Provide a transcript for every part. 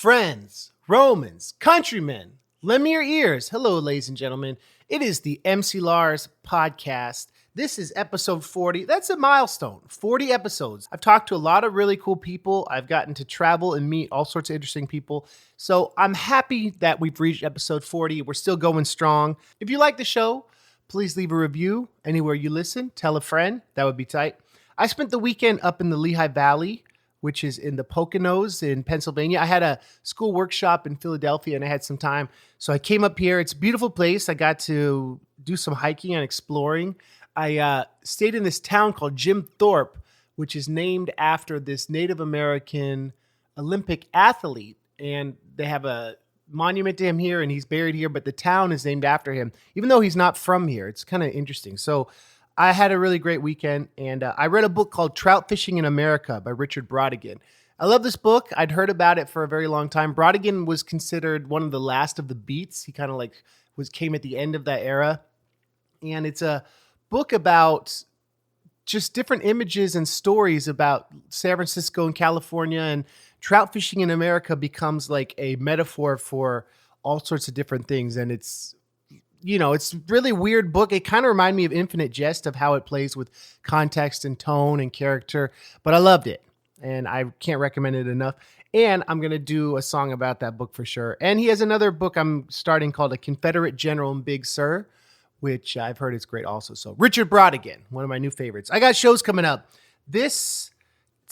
Friends, Romans, countrymen, lend me your ears. Hello, ladies and gentlemen. It is the MC Lars podcast. This is episode 40. That's a milestone. 40 episodes. I've talked to a lot of really cool people. I've gotten to travel and meet all sorts of interesting people. So I'm happy that we've reached episode 40. We're still going strong. If you like the show, please leave a review anywhere you listen. Tell a friend. That would be tight. I spent the weekend up in the Lehigh Valley, which is in the Poconos in Pennsylvania. I had a school workshop in Philadelphia and I had some time. So I came up here. It's a beautiful place. I got to do some hiking and exploring. I stayed in this town called Jim Thorpe, which is named after this Native American Olympic athlete. And they have a monument to him here and he's buried here, but the town is named after him, even though he's not from here. It's kind of interesting. So I had a really great weekend, and I read a book called Trout Fishing in America by Richard Brautigan. I love this book. I'd heard about it for a very long time. Brautigan was considered one of the last of the beats. He kind of came at the end of that era. And it's a book about just different images and stories about San Francisco and California, and trout fishing in America becomes like a metaphor for all sorts of different things. And it's really weird book. It kind of reminded me of Infinite Jest of how it plays with context and tone and character, but I loved it and I can't recommend it enough. And I'm going to do a song about that book for sure. And he has another book I'm starting called A Confederate General and Big Sur, which I've heard is great also. So Richard Brautigan, one of my new favorites. I got shows coming up. This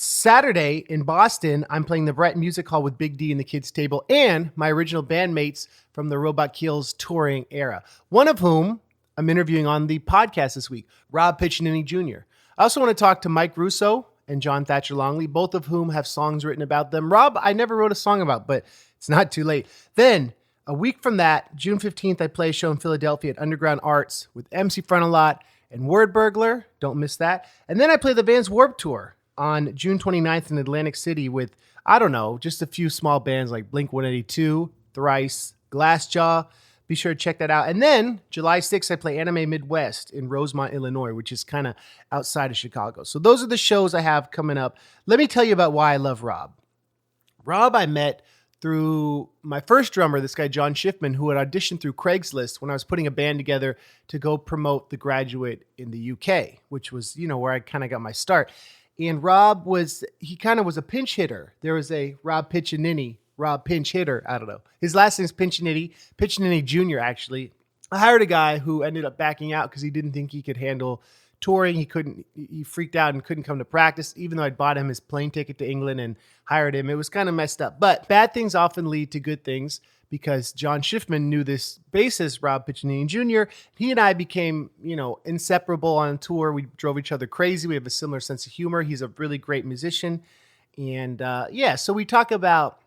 Saturday in Boston, I'm playing the Brett Music Hall with Big D and the Kids Table and my original bandmates from the Robot Keels touring era, one of whom I'm interviewing on the podcast this week, Rob Piccininni Jr. I also want to talk to Mike Russo and John Thatcher Longley, both of whom have songs written about them. Rob, I never wrote a song about, but it's not too late. Then a week from that, June 15th, I play a show in Philadelphia at Underground Arts with MC Frontalot and Word Burglar. Don't miss that. And then I play the Vans Warped Tour on June 29th in Atlantic City with, just a few small bands like Blink-182, Thrice, Glassjaw. Be sure to check that out. And then July 6th, I play Anime Midwest in Rosemont, Illinois, which is kind of outside of Chicago. So those are the shows I have coming up. Let me tell you about why I love Rob. Rob I met through my first drummer, this guy, John Schiffman, who had auditioned through Craigslist when I was putting a band together to go promote The Graduate in the UK, which was, where I kind of got my start. And Rob was a pinch hitter. There was a Rob Piccininni, Rob Pinch Hitter. I don't know. His last name is Piccininni Jr. actually. I hired a guy who ended up backing out because he didn't think he could handle touring. He freaked out and couldn't come to practice, even though I'd bought him his plane ticket to England and hired him. It was kind of messed up, but bad things often lead to good things because John Schiffman knew this bassist, Rob Piccininni Jr. He and I became, inseparable on tour. We drove each other crazy. We have a similar sense of humor. He's a really great musician. And so we talk about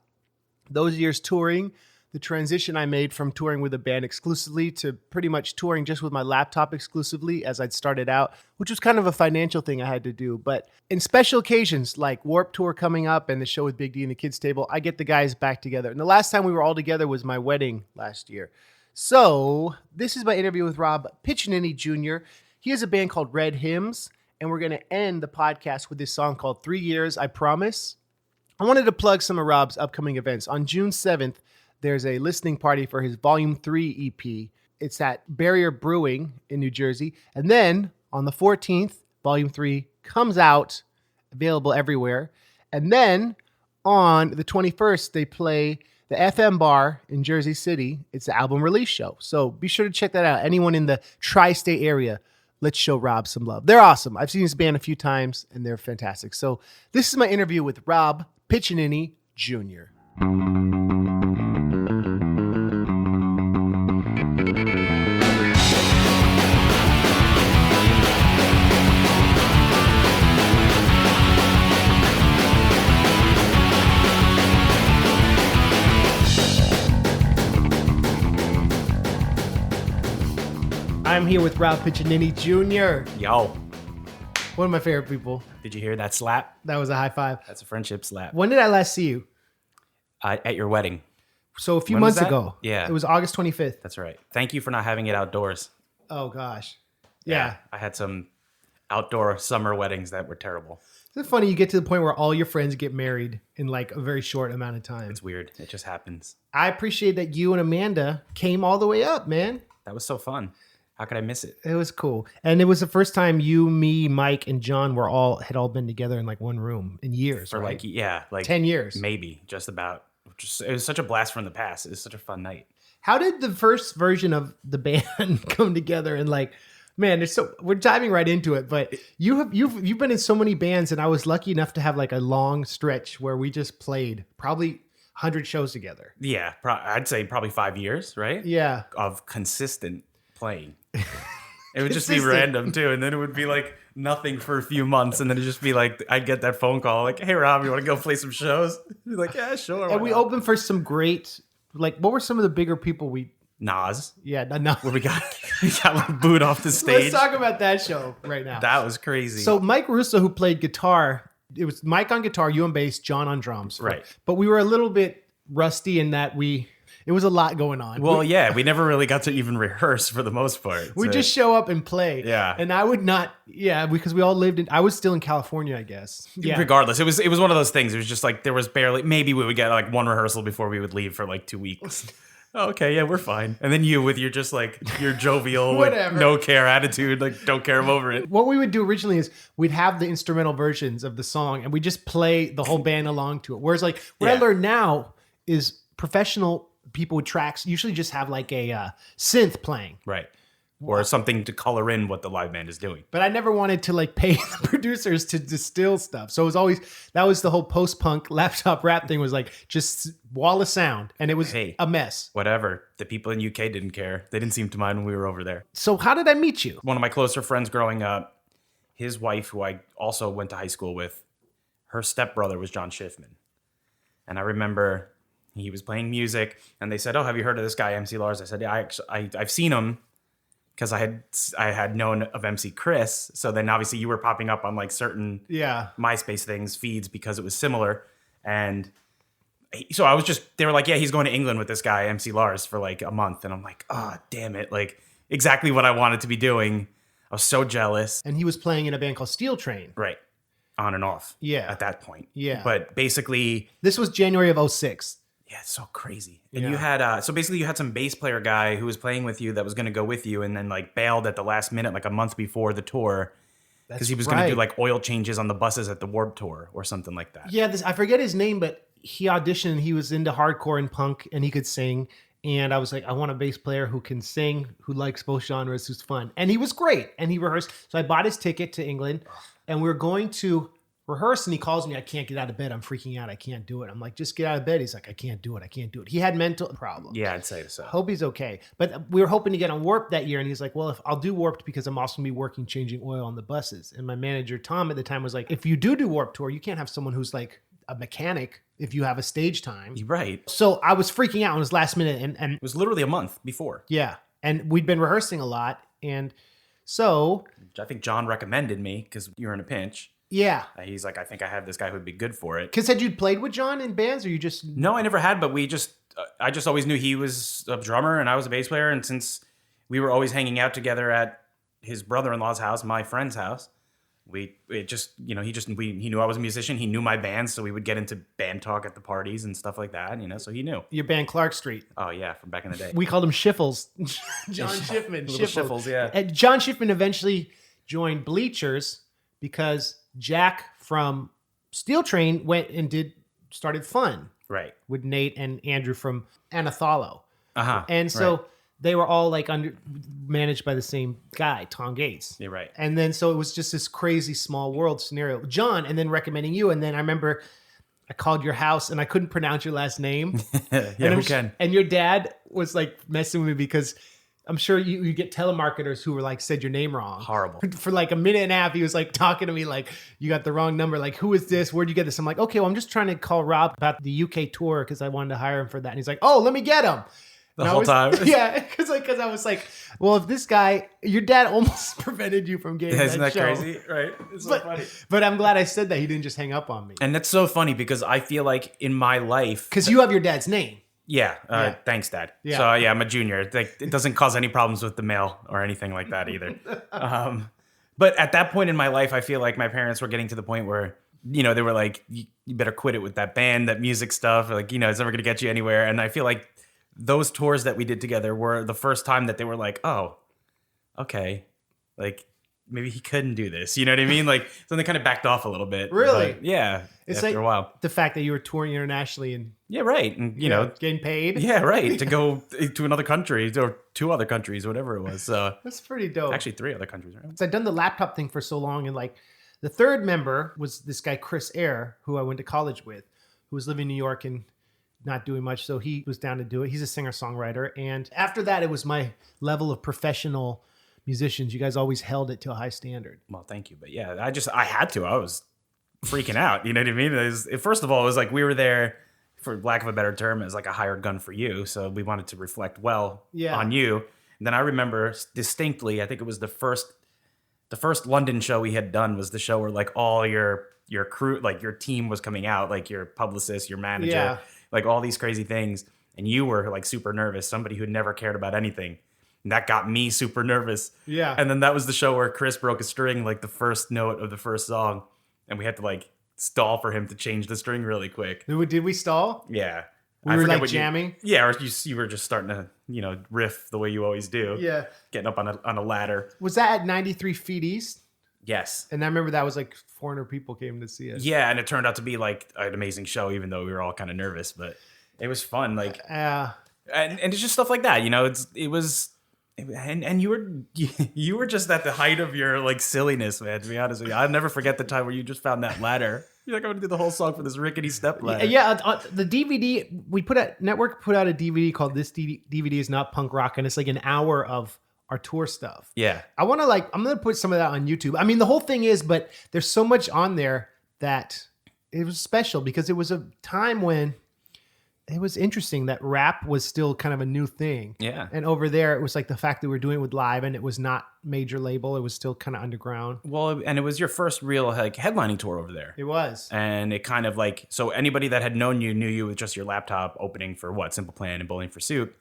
those years touring, the transition I made from touring with a band exclusively to pretty much touring just with my laptop exclusively as I'd started out, which was kind of a financial thing I had to do. But in special occasions like Warped Tour coming up and the show with Big D and the Kids Table, I get the guys back together. And the last time we were all together was my wedding last year. So this is my interview with Rob Piccininni Jr. He has a band called Red Hymns, and we're going to end the podcast with this song called 3 Years, I Promise. I wanted to plug some of Rob's upcoming events. On June 7th, there's a listening party for his Volume 3 EP. It's at Barrier Brewing in New Jersey. And then on the 14th, Volume 3 comes out, available everywhere. And then on the 21st, they play the FM Bar in Jersey City. It's the album release show. So be sure to check that out. Anyone in the tri-state area, let's show Rob some love. They're awesome. I've seen this band a few times, and they're fantastic. So this is my interview with Rob Piccininni Jr. I'm here with Rob Piccininni Jr. Yo. One of my favorite people. Did you hear that slap? That was a high five. That's a friendship slap. When did I last see you? At your wedding. So a few months ago. Yeah. It was August 25th. That's right. Thank you for not having it outdoors. Oh, gosh. Yeah. I had some outdoor summer weddings that were terrible. It's funny you get to the point where all your friends get married in like a very short amount of time. It's weird. It just happens. I appreciate that you and Amanda came all the way up, man. That was so fun. How could I miss it? It was cool. And it was the first time you, me, Mike, and John had all been together in like one room in years, For right? like 10 years. Maybe, just about. It was such a blast from the past. It was such a fun night. How did the first version of the band come together? And like, man, we're diving right into it, but you've been in so many bands, and I was lucky enough to have like a long stretch where we just played probably 100 shows together. Yeah, I'd say probably 5 years, right? Yeah. Of consistent playing. It would just be random too, and then it would be like nothing for a few months, and then it'd just be like I'd get that phone call like, "Hey Rob, you want to go play some shows?" Be like, "Yeah, sure." And we opened for some great, like, what were some of the bigger people we? Nas. Yeah, no. Where we got like booed off the stage. Let's talk about that show right now. That was crazy. So Mike Russo, who played guitar, it was Mike on guitar, you on bass, John on drums. Right. But we were a little bit rusty in that it was a lot going on. Well, yeah, we never really got to even rehearse for the most part. We just show up and play. Yeah. And I would not, because we all I was still in California, I guess. Yeah. Regardless, it was one of those things. It was just like there was maybe we would get like one rehearsal before we would leave for like 2 weeks. Oh, okay, yeah, we're fine. And then you with your just like your jovial, with no care attitude, like don't care, I'm over it. What we would do originally is we'd have the instrumental versions of the song and we just play the whole band along to it. Whereas like what I learned now is professional people with tracks usually just have like a synth playing. Right. Or something to color in what the live band is doing. But I never wanted to like pay the producers to distill stuff. So it was always, that was the whole post-punk laptop rap thing, was like just wall of sound. And it was a mess. Whatever. The people in UK didn't care. They didn't seem to mind when we were over there. So how did I meet you? One of my closer friends growing up, his wife, who I also went to high school with, her stepbrother was John Schiffman. And I remember he was playing music and they said, "Oh, have you heard of this guy, MC Lars?" I said, "Yeah, I've seen him." Because I had known of MC Chris, so then obviously you were popping up on like certain MySpace things, feeds, because it was similar. And so I was they were like, "Yeah, he's going to England with this guy, MC Lars, for like a month." And I'm like, "Oh, damn it. Like exactly what I wanted to be doing." I was so jealous. And he was playing in a band called Steel Train. Right. On and off. Yeah. At that point. Yeah. But basically. This was January of 2006. Yeah, it's so crazy. And you had, so basically you had some bass player guy who was playing with you that was going to go with you and then like bailed at the last minute, like a month before the tour. Because he was going to do like oil changes on the buses at the Warped Tour or something like that. Yeah, I forget his name, but he auditioned. He was into hardcore and punk and he could sing. And I was like, I want a bass player who can sing, who likes both genres, who's fun. And he was great. And he rehearsed. So I bought his ticket to England and we were going to rehearse, and he calls me, "I can't get out of bed. I'm freaking out. I can't do it." I'm like, "Just get out of bed." He's like, "I can't do it. I can't do it." He had mental problems. Yeah, I'd say so. Hope he's okay. But we were hoping to get on Warped that year, and he's like, "Well, if I'll do Warped because I'm also going to be working changing oil on the buses." And my manager, Tom, at the time was like, "If you do Warped Tour, you can't have someone who's like a mechanic if you have a stage time." Right. So I was freaking out. It was last minute. And it was literally a month before. Yeah. And we'd been rehearsing a lot. And so I think John recommended me because you were in a pinch. Yeah. He's like, "I think I have this guy who'd be good for it." Because had you played with John in bands or you just... No, I never had, but I just always knew he was a drummer and I was a bass player. And since we were always hanging out together at his brother-in-law's house, my friend's house, he knew I was a musician. He knew my band, so we would get into band talk at the parties and stuff like that, so he knew. Your band Clark Street. Oh, yeah, from back in the day. We called him Schiffles. John Schiffman. Schiffles, yeah. And John Schiffman eventually joined Bleachers because Jack from Steel Train went and started Fun. Right. With Nate and Andrew from Anathalo. Uh-huh. And so they were all like managed by the same guy, Tom Gates. You're right. And then so it was just this crazy small world scenario. John, and then recommending you. And then I remember I called your house and I couldn't pronounce your last name. Who can? And your dad was like messing with me because I'm sure you get telemarketers who were like, said your name wrong. Horrible. For like a minute and a half, he was like talking to me like, "You got the wrong number. Like, who is this? Where'd you get this?" I'm like, "Okay, well, I'm just trying to call Rob about the UK tour because I wanted to hire him for that." And he's like, "Oh, let me get him." The whole time? Yeah, because I was like, well, if this guy, your dad almost prevented you from getting Isn't that show. Crazy? Right? It's so funny. But I'm glad I said that. He didn't just hang up on me. And that's so funny because I feel like in my life... Because you have your dad's name. Yeah. Thanks, Dad. Yeah. So, yeah, I'm a junior. It doesn't cause any problems with the mail or anything like that either. But at that point in my life, I feel like my parents were getting to the point where, you know, they were like, you better quit it with that band, that music stuff. Like, you know, it's never going to get you anywhere. And I feel like those tours that we did together were the first time that they were like, oh, okay. Like, maybe he couldn't do this. You know what I mean? Like, so they kind of backed off a little bit. Really? But yeah. It's after like a while. the fact that you were touring internationally and Yeah, right. And, you know, getting paid. yeah, right. To go to another country or 2 other countries, whatever it was. That's pretty dope. Actually, 3 other countries, right? So I'd done the laptop thing for so long, and like the third member was this guy Chris Eyre, who I went to college with, who was living in New York and not doing much, so he was down to do it. He's a singer-songwriter, and after that, it was my level of professional musicians. You guys always held it to a high standard. Well, thank you. But yeah, I had to. I was freaking out. You know what I mean? First of all, it was like we were there, for lack of a better term, as like a hired gun for you. So we wanted to reflect well on you. And then I remember distinctly, I think it was the first London show we had done was the show where like all your crew, like your team was coming out, like your publicist, your manager, like all these crazy things. And you were like super nervous, somebody who never cared about anything. And that got me super nervous. Yeah. And then that was the show where Chris broke a string, like the first note of the first song. And we had to like stall for him to change the string really quick. Did we stall? Yeah. We were like jamming? Or you were just starting to, you know, riff the way you always do. Yeah. Getting up on a ladder. Was that at 93 Feet East? Yes. And I remember that was like 400 people came to see us. Yeah, and it turned out to be like an amazing show, even though we were all kind of nervous. But it was fun. Like, and it's just stuff like that. You know, and you were just at the height of your like silliness, man. To be honest with you, I'll never forget the time where you just found that ladder. You're like, I'm gonna do the whole song for this rickety step ladder. Yeah, the DVD Network put out a DVD called "This DVD Is Not Punk Rock," and it's like an hour of our tour stuff. Yeah, I'm gonna put some of that on YouTube. I mean, the whole thing is, but there's so much on there that it was special because it was a time when it was interesting that rap was still kind of a new thing. Yeah. And over there, it was like the fact that we were doing it with live and it was not major label. It was still kind of underground. Well, and it was your first real like headlining tour over there. It was. And it kind of like, so anybody that had known you knew you with just your laptop opening for Simple Plan and Bowling for Soup.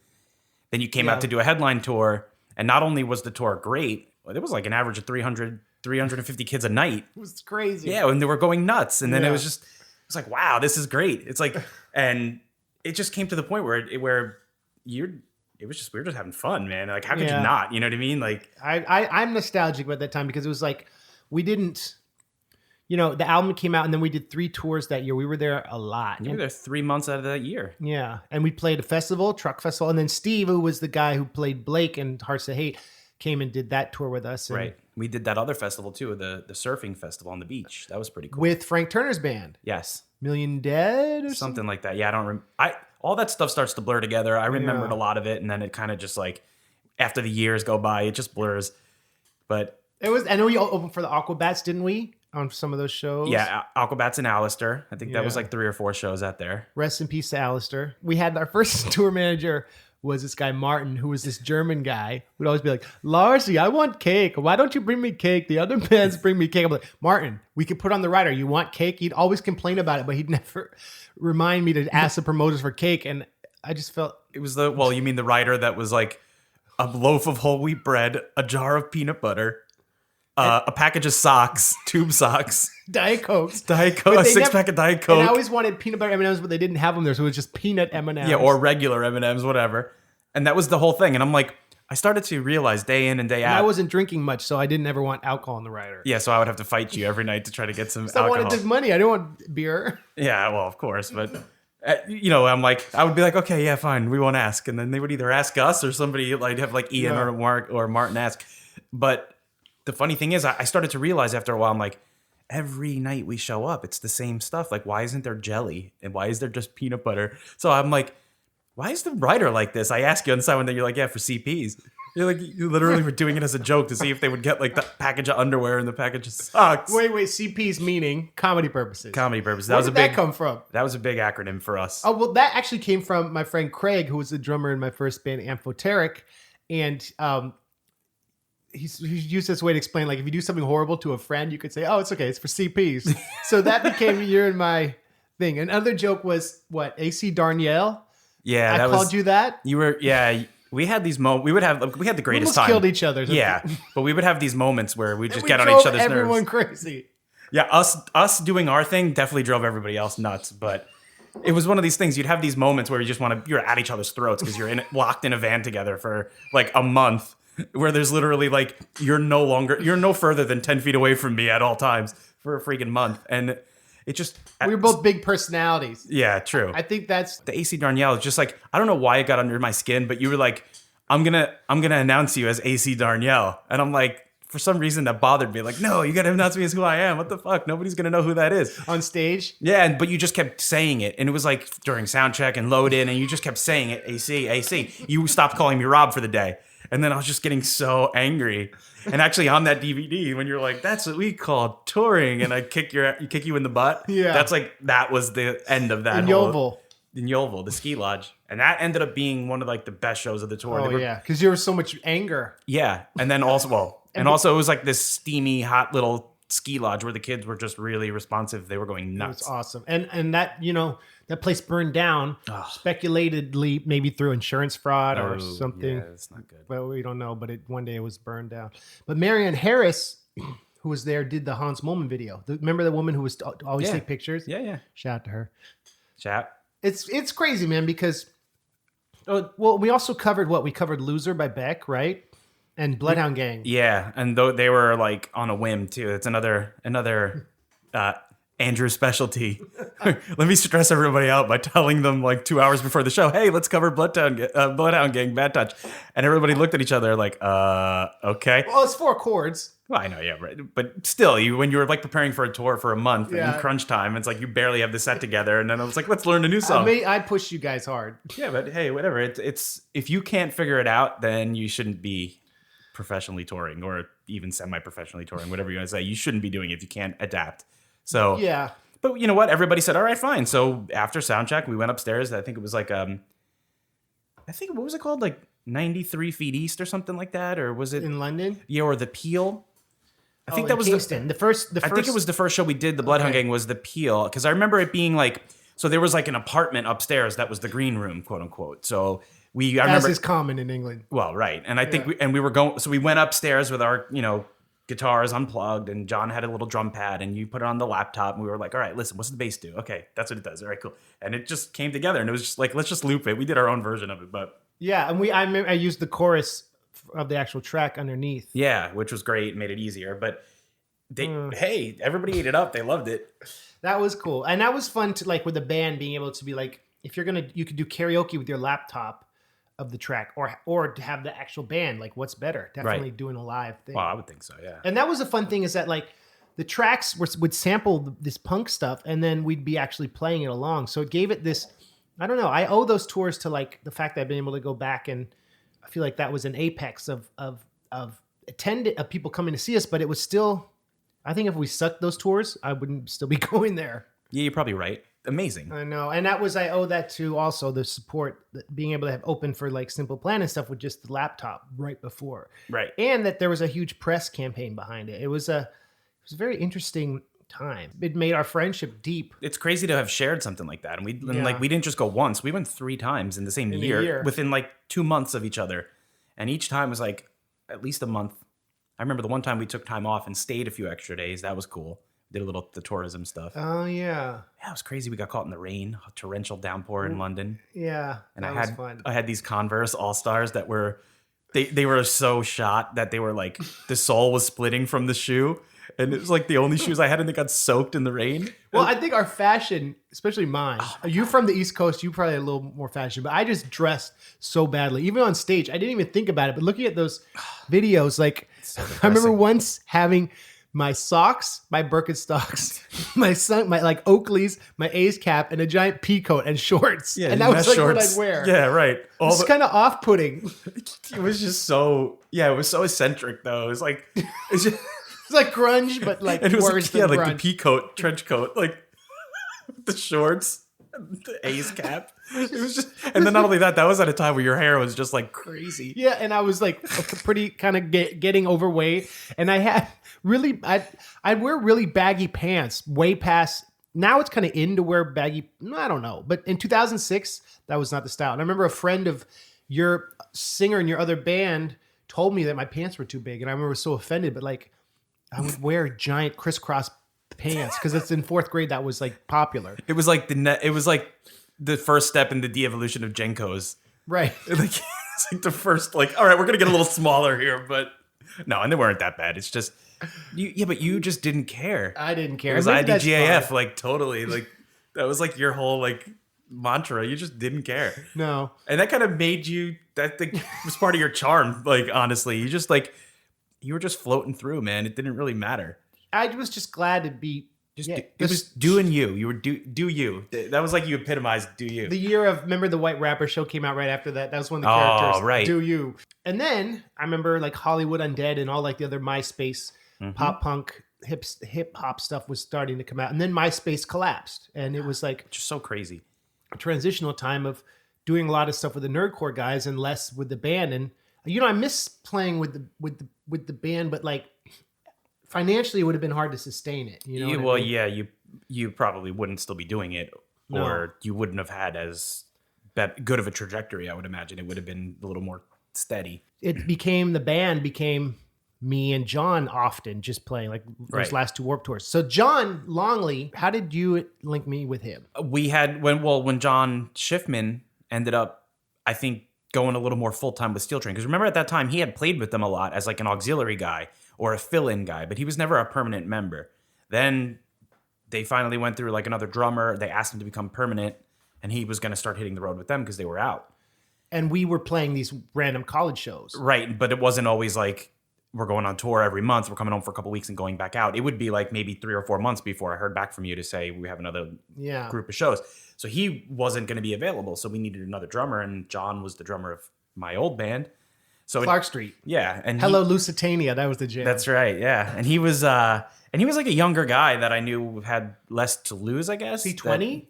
Then you came out to do a headline tour. And not only was the tour great, but it was like an average of 350 kids a night. It was crazy. Yeah. And they were going nuts. And then it was like, wow, this is great. It's like, and it just came to the point where we were just having fun, man. Like, how could you not? You know what I mean? Like, I'm nostalgic about that time because it was like we didn't, you know, the album came out and then we did 3 tours that year. We were there a lot. You were there 3 months out of that year. Yeah, and we played a festival, truck festival, and then Steve, who was the guy who played Blake in Hearts of Hate, came and did that tour with us. Right. We did that other festival too, the surfing festival on the beach. That was pretty cool. With Frank Turner's band. Yes. Million Dead or something like that. Yeah, I don't remember. All that stuff starts to blur together. I remembered a lot of it, and then it kind of just like after the years go by, it just blurs. But it was. I know we opened for the Aquabats, didn't we? On some of those shows. Yeah, Aquabats and Alistair. I think that was like 3 or 4 shows out there. Rest in peace to Alistair. We had our first tour manager was this guy Martin, who was this German guy who'd always be like, Larsy, I want cake. Why don't you bring me cake? The other bands bring me cake. I'm like, Martin, we could put on the rider. You want cake? He'd always complain about it, but he'd never remind me to ask the promoters for cake. And I just felt it was you mean the rider that was like a loaf of whole wheat bread, a jar of peanut butter, a package of socks, tube socks, Diet Coke, a 6-pack of Diet Coke. And I always wanted peanut butter M&Ms, but they didn't have them there, so it was just peanut M&Ms. Yeah, or regular M&Ms, whatever. And that was the whole thing. And I'm like, I started to realize day in and day out. I wasn't drinking much, so I didn't ever want alcohol on the rider. Yeah, so I would have to fight you every night to try to get some alcohol. I wanted this money. I didn't want beer. Yeah, well, of course, but I'm like, I would be like, okay, yeah, fine, we won't ask, and then they would either ask us or somebody like have like Ian or Mark or Martin ask. But the funny thing is, I started to realize after a while, I'm like, every night we show up, it's the same stuff. Like, why isn't there jelly and why is there just peanut butter? So I'm like, why is the writer like this? I ask you on the side one day, you're like, yeah, for CPs. You're like, you literally were doing it as a joke to see if they would get like the package of underwear and the package of socks. Wait, CPs meaning comedy purposes. Comedy purposes. Where did that come from? That was a big acronym for us. Oh, well, that actually came from my friend Craig, who was the drummer in my first band, Amphoteric. And he used this way to explain, like, if you do something horrible to a friend, you could say, oh, it's okay, it's for CPs. So that became your and my thing. Another joke was, what, AC Darnielle? Yeah, I called you that? You were, yeah. we had these moments. We had the greatest almost time. killed each other. Yeah, but we would have these moments where we just We get on drove each other's everyone nerves. crazy. Yeah, us doing our thing definitely drove everybody else nuts. But it was one of these things. You'd have these moments where you're at each other's throats because you're locked in a van together for like a month, where there's literally like you're no further than 10 feet away from me at all times for a freaking month, and it just We were both big personalities. yeah, true. I think that's The AC Darnielle is just like, I don't know why it got under my skin, but you were like, I'm gonna announce you as AC Darnielle, and I'm like, for some reason that bothered me. Like, no, you gotta announce me as who I am. What the fuck? Nobody's gonna know who that is on stage. Yeah, but you just kept saying it, and it was like during sound check and load in, and you just kept saying it, AC, AC. You stopped calling me Rob for the day, and then I was just getting so angry. And actually, on that DVD, when you're like, "That's what we call touring," and I kick you in the butt. Yeah, that was the end of that. In Yeovil. In Yeovil, the ski lodge, and that ended up being one of like the best shows of the tour. Oh yeah, because there was so much anger. Yeah, and then also it was like this steamy, hot little ski lodge where the kids were just really responsive. They were going nuts. It was awesome, and that that place burned down, speculatedly maybe through insurance fraud or something. Yeah, it's not good. Well, we don't know, but one day it was burned down. But Marianne Harris, who was there, did the Hans Moleman video. Remember the woman who was always take pictures? Yeah. Shout out to her. Chat. It's crazy, man, because we also covered We covered Loser by Beck, right? And Bloodhound Gang. Yeah, and they were like on a whim too. It's another Andrew specialty. Let me stress everybody out by telling them like 2 hours before the show, hey, let's cover Bloodhound Gang, Bad Touch. And everybody looked at each other like, okay. Well, it's 4 chords. Well, I know, yeah, right. But still, when you were like preparing for a tour for a month in crunch time, it's like you barely have the set together. And then I was like, let's learn a new song. I pushed you guys hard. Yeah, but hey, whatever. It's if you can't figure it out, then you shouldn't be professionally touring or even semi-professionally touring, whatever you want to say. You shouldn't be doing it if you can't adapt. So yeah. But you know what? Everybody said, all right, fine. So after sound check, we went upstairs. I think it was like what was it called? Like 93 Feet East or something like that? Or was it in London? Yeah, or the Peel. I think that was Kingston. The first I think it was the first show we did, the Bloodhound Gang, was the Peel. Because I remember it being like, so there was like an apartment upstairs that was the green room, quote unquote. So as is common in England. Well, right. And I think we went upstairs with our, guitars unplugged, and John had a little drum pad, and you put it on the laptop, and we were like, all right, listen, what's the bass do? Okay, that's what it does. All right, cool. And it just came together, and it was just like, let's just loop it. We did our own version of it, but yeah, and I used the chorus of the actual track underneath. Yeah, which was great, made it easier. But hey, everybody ate it up. They loved it. That was cool, and that was fun to like with the band being able to be like, if you could do karaoke with your laptop of the track, or to have the actual band. Like, what's better? Definitely doing a live thing. Well, I would think so, yeah. And that was a fun thing, is that like the tracks would sample this punk stuff, and then we'd be actually playing it along. So it gave it this, I don't know. I owe those tours to like the fact that I've been able to go back, and I feel like that was an apex of people coming to see us. But it was still, I think if we sucked those tours, I wouldn't still be going there. Yeah, you're probably right. Amazing. I know. And I owe that to also the support, being able to have open for like Simple Plan and stuff with just the laptop right before. Right. And that there was a huge press campaign behind it. It was a very interesting time. It made our friendship deep. It's crazy to have shared something like that. And we didn't just go once. We went 3 times in the same year within like 2 months of each other. And each time was like at least a month. I remember the one time we took time off and stayed a few extra days. That was cool. Did a little the tourism stuff. Oh yeah. Yeah, it was crazy. We got caught in the rain, a torrential downpour in London. Yeah, and I had these Converse All Stars that were, they were so shot that they were like the sole was splitting from the shoe, and it was like the only shoes I had, and they got soaked in the rain. Well, I think our fashion, especially mine. You from the East Coast, you probably had a little more fashion, but I just dressed so badly, even on stage. I didn't even think about it, but looking at those videos, like I remember once having my socks, my Birkenstocks, my like Oakleys, my A's cap, and a giant pea coat and shorts. Yeah, and that was like shorts. What I'd wear. Yeah, right. It's kind of off-putting. It was just so, it was so eccentric though. It was like, it's like grunge, but like it was worse than grunge. Like the pea coat, trench coat, like the shorts, the A's cap. It was just, and then not only that was at a time where your hair was just like crazy. Yeah, and I was like pretty kind of getting overweight, and I had I'd wear really baggy pants way past. Now it's kind of in to wear baggy. I don't know, but in 2006 that was not the style. And I remember a friend of your singer in your other band told me that my pants were too big, and I remember I was so offended. But like, I would wear giant crisscross pants because it's in 4th grade that was like popular. It was like the first step in the de-evolution of Jenkos. Right. Like, it's like the first, like, all right, we're gonna get a little smaller here, but no, and they weren't that bad. It's just but you just didn't care. I didn't care. It was IDGAF, like totally, like that was like your whole like mantra. You just didn't care. No. And that kind of made you, that was part of your charm. Like, honestly, you were just floating through, man. It didn't really matter. I was just glad to be. It was doing you. You were do you. That was like you epitomized do you. The year of, remember the White Rapper show came out right after that. That was one of the characters. Oh, right. Do you. And then I remember like Hollywood Undead and all like the other MySpace pop punk hip hop stuff was starting to come out. And then MySpace collapsed. And it was like just so crazy. A transitional time of doing a lot of stuff with the nerdcore guys and less with the band. And I miss playing with the band, but like financially it would have been hard to sustain it. Yeah, you probably wouldn't still be doing it, or you wouldn't have had as good of a trajectory. I would imagine it would have been a little more steady. The band became me and John often just playing like those last 2 Warped Tours. So John Longley, how did you link me with him? We had when John Schiffman ended up, I think, going a little more full-time with Steel Train. Because remember at that time, he had played with them a lot as like an auxiliary guy or a fill-in guy, but he was never a permanent member. Then they finally went through like another drummer. They asked him to become permanent, and he was going to start hitting the road with them because they were out. And we were playing these random college shows. Right, but it wasn't always like, we're going on tour every month, we're coming home for a couple weeks and going back out. It would be like maybe 3 or 4 months before I heard back from you to say we have another group of shows. So he wasn't going to be available. So we needed another drummer, and John was the drummer of my old band. So Clark Street. Yeah. And Hello Lusitania, that was the jam. That's right, yeah. And he was like a younger guy that I knew had less to lose, I guess. Is he 20?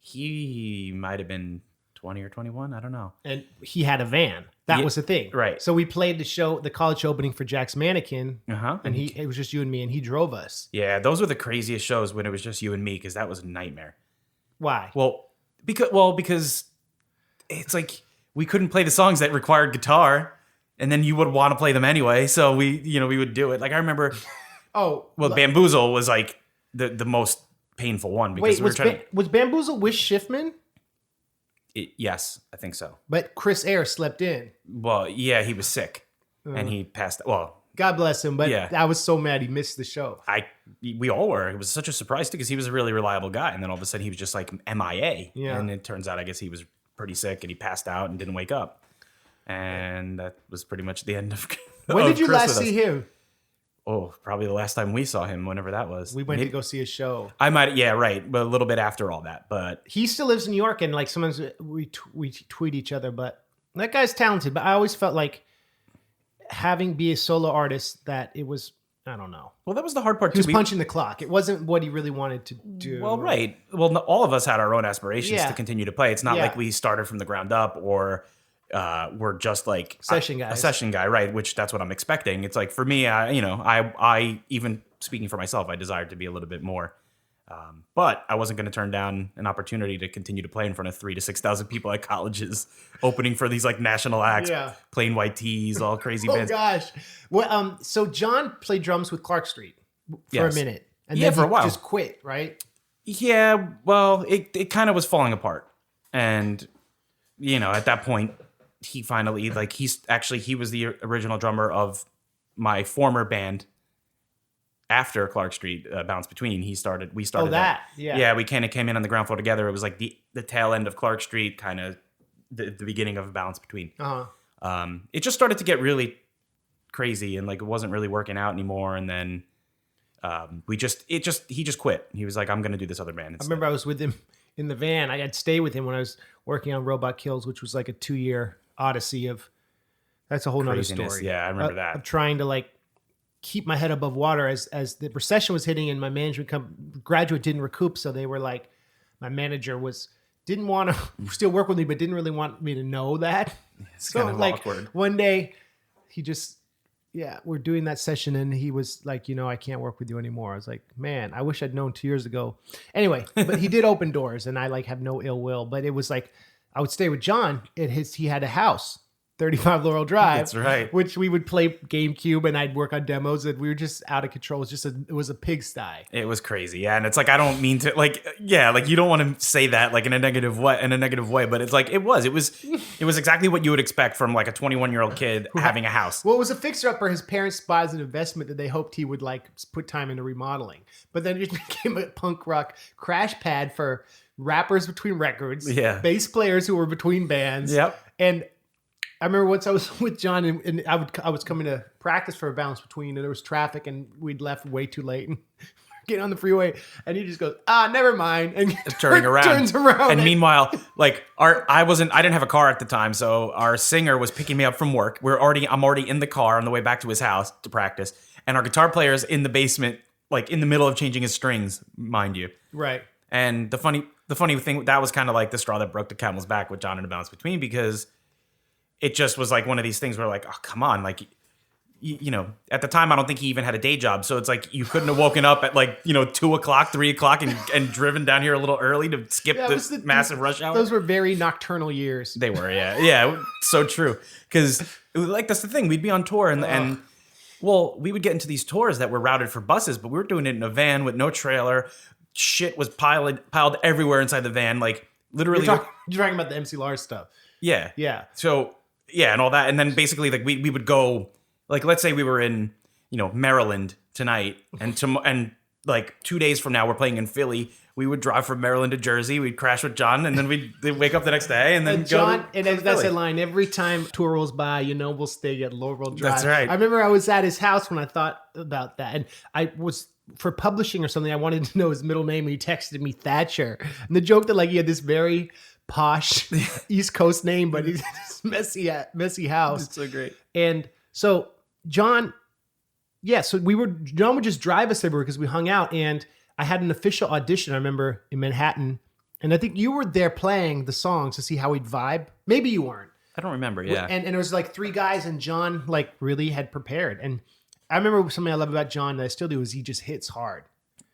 He might have been 20 or 21, I don't know. And he had a van. That was the thing. Right. So we played the college opening for Jack's Mannequin. Uh-huh. And it was just you and me, and he drove us. Yeah, those were the craziest shows when it was just you and me, because that was a nightmare. Why? Because it's like we couldn't play the songs that required guitar, and then you would want to play them anyway. So we would do it. Like I remember. Bamboozle was like the most painful one because was Bamboozle with Schiffman? Yes, I think so. But Chris Ayre slept in. Well, yeah, he was sick and he passed. Well, God bless him. But I was so mad he missed the show. We all were. It was such a surprise because he was a really reliable guy, and then all of a sudden he was just like MIA. Yeah. And it turns out I guess he was pretty sick and he passed out and didn't wake up. And that was pretty much the end of. When did you last see him? Oh, probably the last time we saw him, whenever that was. We went to go see a show. I might, yeah, right, but a little bit after all that. But he still lives in New York, and like sometimes we tweet each other. But that guy's talented. But I always felt like be a solo artist, that it was, I don't know. Well, that was the hard part. He was punching the clock. It wasn't what he really wanted to do. Well, right. Well, all of us had our own aspirations to continue to play. It's not like we started from the ground up, or we're just like a session guy, right? Which that's what I'm expecting. It's like for me, I even speaking for myself, I desired to be a little bit more, but I wasn't going to turn down an opportunity to continue to play in front of 3,000 to 6,000 people at colleges, opening for these like national acts, plain white tees, all crazy bands. Oh gosh! Well, so John played drums with Clark Street for a minute, and then for a while just quit, right? Yeah. Well, it kind of was falling apart, and at that point. He finally he was the original drummer of my former band after Clark Street, Bounce Between. We started that. Yeah, we kind of came in on the ground floor together. It was like the tail end of Clark Street, kind of the beginning of Bounce Between. It just started to get really crazy, and like it wasn't really working out anymore. And then he just quit. He was like, I'm going to do this other band instead. I remember I was with him in the van. I had stayed with him when I was working on Robot Kills, which was like a 2-year odyssey of. That's a whole nother story. Yeah, I remember that. Of trying to like keep my head above water as the recession was hitting, and my management graduate didn't recoup, so they were like, my manager didn't want to still work with me, but didn't really want me to know that. It's kind of like awkward. One day, he just. Yeah, we're doing that session, and he was like, I can't work with you anymore. I was like, man, I wish I'd known 2 years ago. Anyway, but he did open doors, and I like have no ill will. But it was like I would stay with John at he had a house, 35 Laurel Drive. That's right. Which we would play GameCube and I'd work on demos and we were just out of control. It was a pigsty. It was crazy. Yeah. And it's like, I don't mean to like, yeah, like you don't want to say that like in a negative way, but it's like, it was exactly what you would expect from like a 21-year-old kid having a house. Well, it was a fixer upper. His parents bought an investment that they hoped he would like put time into remodeling, but then it became a punk rock crash pad for rappers between records, bass players who were between bands. Yep. And I remember once I was with John and I was coming to practice for a balance between and there was traffic and we'd left way too late and getting on the freeway and he just goes, never mind. And turns around. And meanwhile, like I didn't have a car at the time. So our singer was picking me up from work. I'm already in the car on the way back to his house to practice. And our guitar player is in the basement, like in the middle of changing his strings, mind you. Right. And the funny thing, that was kind of like the straw that broke the camel's back with John and a balance between, because it just was like one of these things where like, oh, come on. Like, you know, at the time, I don't think he even had a day job. So it's like, you couldn't have woken up at like, 2 o'clock, 3 o'clock and driven down here a little early to skip the massive rush hour. Those were very nocturnal years. They were, yeah. Yeah, so true. Because like, that's the thing. We'd be on tour and well, we would get into these tours that were routed for buses, but we were doing it in a van with no trailer. Shit was piled everywhere inside the van. Like literally. You're talking about the MC Lars stuff. Yeah. Yeah. So, yeah, and all that. And then basically, like, we would go, like, let's say we were in, Maryland tonight, and like 2 days from now, we're playing in Philly. We would drive from Maryland to Jersey. We'd crash with John, and then we'd wake up the next day, and then John, go. And that's a line. Every time tour rolls by, we'll stay at Laurel Drive. That's right. I remember I was at his house when I thought about that, and I was for publishing or something. I wanted to know his middle name, and he texted me Thatcher. And the joke that like he had this very posh East Coast name, but he's this messy house. It's so great. And so John would just drive us everywhere because we hung out, and I had an official audition, I remember, in Manhattan. And I think you were there playing the songs to see how we'd vibe. Maybe you weren't. I don't remember, yeah. And it was like 3 guys, and John like really had prepared. And I remember something I love about John that I still do is he just hits hard.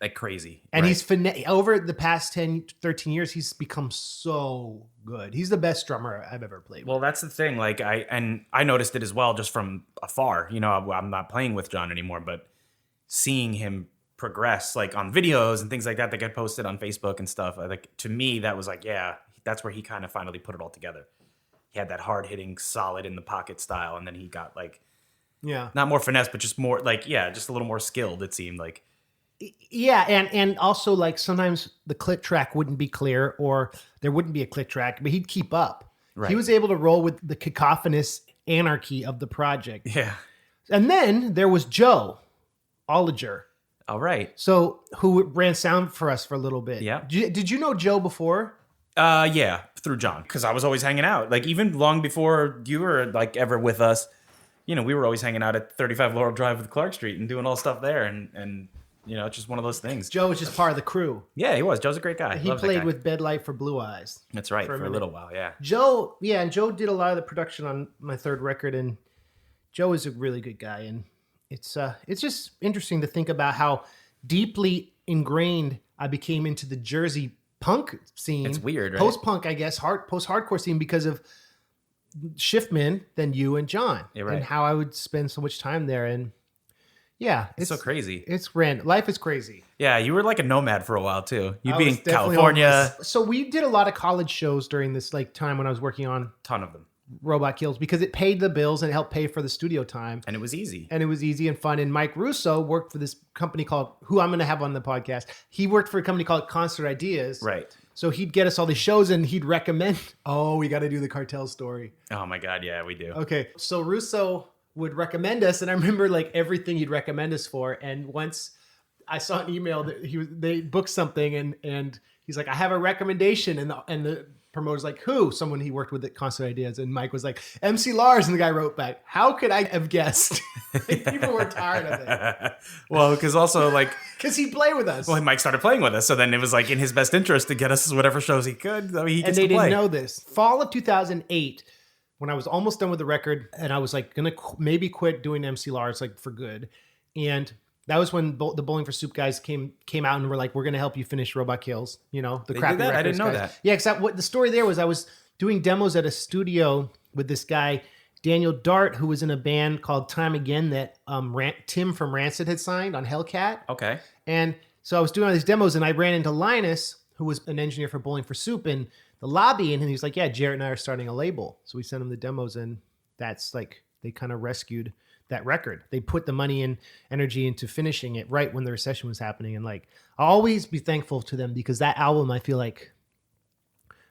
Like crazy. And he's over the past 10, 13 years, he's become so good. He's the best drummer I've ever played with. Well, that's the thing. Like I noticed it as well just from afar. I'm not playing with John anymore, but seeing him progress like on videos and things like that get posted on Facebook and stuff. Like to me, that was like, yeah, that's where he kind of finally put it all together. He had that hard hitting, solid in the pocket style, and then he got like, not more finesse, but just more like, just a little more skilled. It seemed like. Yeah, and also like sometimes the click track wouldn't be clear or there wouldn't be a click track, but he'd keep up. Right. He was able to roll with the cacophonous anarchy of the project. Yeah. And then there was Joe Oliger. All right. So who ran sound for us for a little bit. Yeah. Did you know Joe before? Yeah, through John, because I was always hanging out. Like even long before you were like ever with us, we were always hanging out at 35 Laurel Drive with Clark Street and doing all stuff there, and it's just one of those things. Joe was just part of the crew. Yeah, he was. Joe's a great guy. He played with Bed Light for Blue Eyes. That's right, for a little while, yeah. Joe did a lot of the production on my third record, and Joe is a really good guy, and it's just interesting to think about how deeply ingrained I became into the Jersey punk scene. It's weird, right? Post-punk, I guess, post-hardcore scene because of Schiffman, then you and John, right. And how I would spend so much time there, and yeah, it's so crazy. It's random. Life is crazy. Yeah, you were like a nomad for a while too. You'd be in California. So we did a lot of college shows during this like time when I was working on ton of them. Robot Kills because it paid the bills and it helped pay for the studio time. And it was easy. And fun. And Mike Russo worked for this company who I'm going to have on the podcast. He worked for a company called Concert Ideas. Right. So he'd get us all these shows and he'd recommend, we got to do the Cartel story. Oh my God. Yeah, we do. Okay. So Russo would recommend us. And I remember like everything he'd recommend us for. And once I saw an email that they booked something and he's like, I have a recommendation. And the promoter's like, who? Someone he worked with at Concert Ideas. And Mike was like, MC Lars. And the guy wrote back, how could I have guessed? People were tired of it. Well, because also like... Because he'd play with us. Well, Mike started playing with us. So then it was like in his best interest to get us whatever shows he could. I mean, and they didn't know this. Fall of 2008, when I was almost done with the record and I was like going to maybe quit doing MC Lars like for good. And that was when the Bowling for Soup guys came out and were like, we're going to help you finish Robot Kills. The crappy records. I didn't know guys. that. Yeah, because what the story there was I was doing demos at a studio with this guy, Daniel Dart, who was in a band called Time Again that Tim from Rancid had signed on Hellcat. Okay. And so I was doing all these demos, and I ran into Linus, who was an engineer for Bowling for Soup, in the lobby, and he was like, yeah, Jarrett and I are starting a label. So we sent him the demos, and that's like, they kind of rescued that record. They put the money and energy into finishing it right when the recession was happening. And like, I'll always be thankful to them, because that album, I feel like,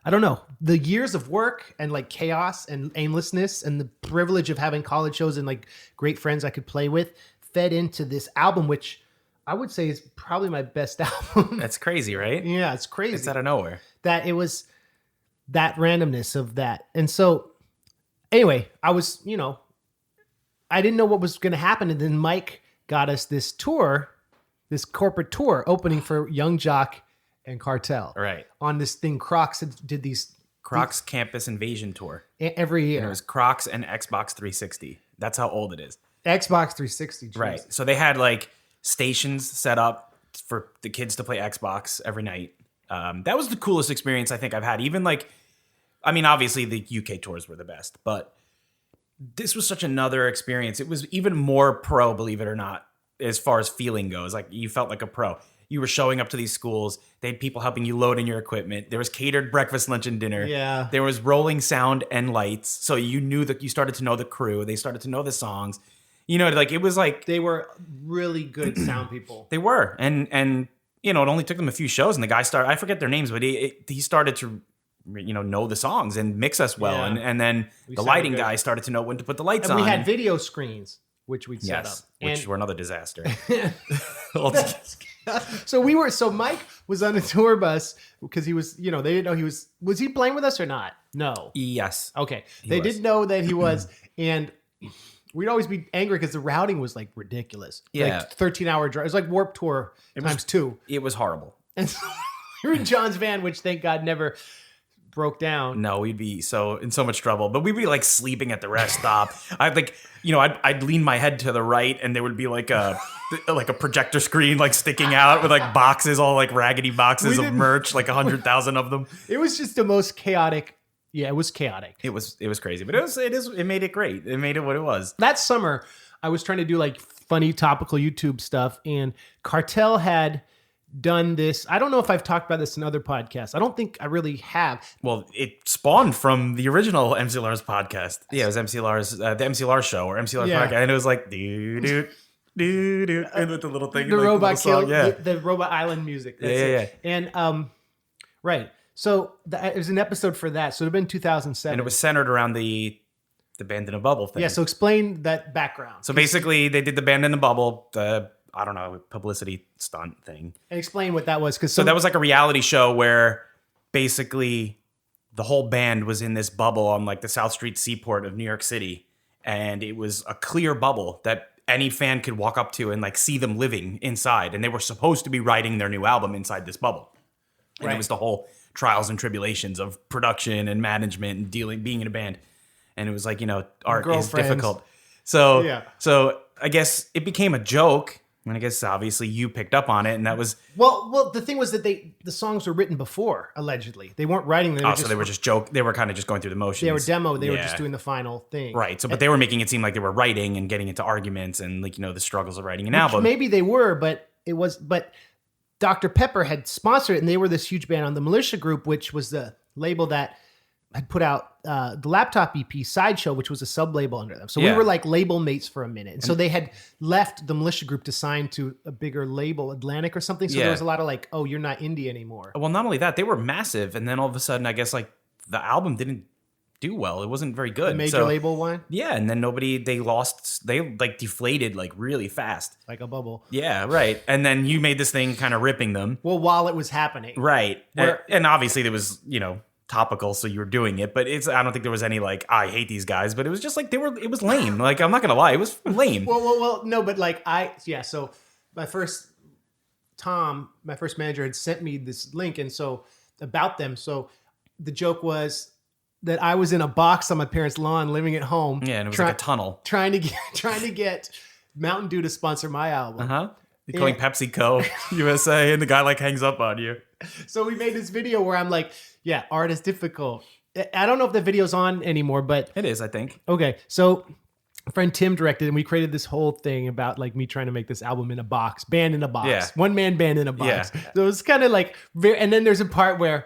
I don't know, the years of work and like chaos and aimlessness and the privilege of having college shows and like great friends I could play with fed into this album, which I would say is probably my best album. That's crazy, right? Yeah, it's crazy. It's out of nowhere. That it was that randomness of that. And so anyway, I was, I didn't know what was going to happen. And then Mike got us this tour, this corporate tour opening for Young Jock and Cartel. Right. On this thing, Crocs did these Crocs Campus Invasion Tour. Every year. And it was Crocs and Xbox 360. That's how old it is. Xbox 360. Geez. Right. So they had like stations set up for the kids to play Xbox every night. That was the coolest experience I think I've had. Even like, I mean, obviously the UK tours were the best, but this was such another experience. It was even more pro, believe it or not, as far as feeling goes. Like you felt like a pro. You were showing up to these schools. They had people helping you load in your equipment. There was catered breakfast, lunch, and dinner. Yeah. There was rolling sound and lights. So you knew that you started to know the crew. They started to know the songs. Like it was like they were really good sound people. They were. And it only took them a few shows, and the guy started, I forget their names, but he started to know the songs and mix us well. Yeah. And then the lighting guy started to know when to put the lights on. And we had video screens, which we'd set up. Which were another disaster. So Mike was on a tour bus because he was, they didn't know was he playing with us or not? No. Yes. Okay. They didn't know that he was. And we'd always be angry because the routing was like ridiculous. Yeah. Like 13-hour drive. It was like Warped Tour times 2. It was horrible. And so we were in John's van, which thank God never broke down. No, we'd be in so much trouble. But we'd be like sleeping at the rest stop. I'd lean my head to the right, and there would be like a projector screen like sticking out with like boxes, all like raggedy boxes of merch, like 100,000 of them. It was just the most chaotic. Yeah, it was chaotic. It was crazy, but it made it great. It made it what it was. That summer, I was trying to do like funny topical YouTube stuff, and Cartel had done this. I don't know if I've talked about this in other podcasts. I don't think I really have. Well, it spawned from the original MC Lars podcast. Yeah, it was MC Lars, the MC Lars show or MC Lars podcast, and it was like doo and with the little thing, the like, robot song, the Robot Island music. That's it. And right. So it was an episode for that. So it would have been 2007, and it was centered around the band in a bubble thing. Yeah. So explain that background. So basically, they did the band in a bubble. I don't know, publicity stunt thing. And explain what that was. So that was like a reality show where basically the whole band was in this bubble on like the South Street seaport of New York City. And it was a clear bubble that any fan could walk up to and like see them living inside. And they were supposed to be writing their new album inside this bubble. And It was the whole trials and tribulations of production and management and being in a band. And it was like, art is difficult. So I guess it became a joke. And I guess obviously you picked up on it, and that was well. The thing was that the songs were written before, allegedly. They weren't writing them. So they were just joke. They were kind of just going through the motions. They were demo. They were just doing the final thing, right? So, but they were making it seem like they were writing and getting into arguments and like the struggles of writing an album. Maybe they were, but it was. But Dr. Pepper had sponsored it, and they were this huge band on the Militia Group, which was the label that had put out the Laptop EP Sideshow, which was a sub-label under them. So we were like label mates for a minute. And so they had left the Militia Group to sign to a bigger label, Atlantic or something. So there was a lot of like, oh, you're not indie anymore. Well, not only that, they were massive. And then all of a sudden, I guess like the album didn't do well. It wasn't very good. The major label one? Yeah. And then they like deflated like really fast. Like a bubble. Yeah, right. And then you made this thing kind of ripping them. Well, while it was happening. Right. And obviously there was, topical, so you were doing it, but I don't think there was any like I hate these guys, but it was just like it was lame. Like I'm not gonna lie, it was lame. well, no, but like so my first manager had sent me this link, and so about them. So the joke was that I was in a box on my parents' lawn, living at home. Yeah, and it was like a tunnel, trying to get Mountain Dew to sponsor my album. You're calling PepsiCo USA, and the guy like hangs up on you. So we made this video where I'm like, yeah, art is difficult. I don't know if the video's on anymore, but It is, I think. okay. So friend Tim directed, and we created this whole thing about like me trying to make this album in a box, band in a box, Yeah. one man band in a box. Yeah. So it's kind of like, and then there's a part where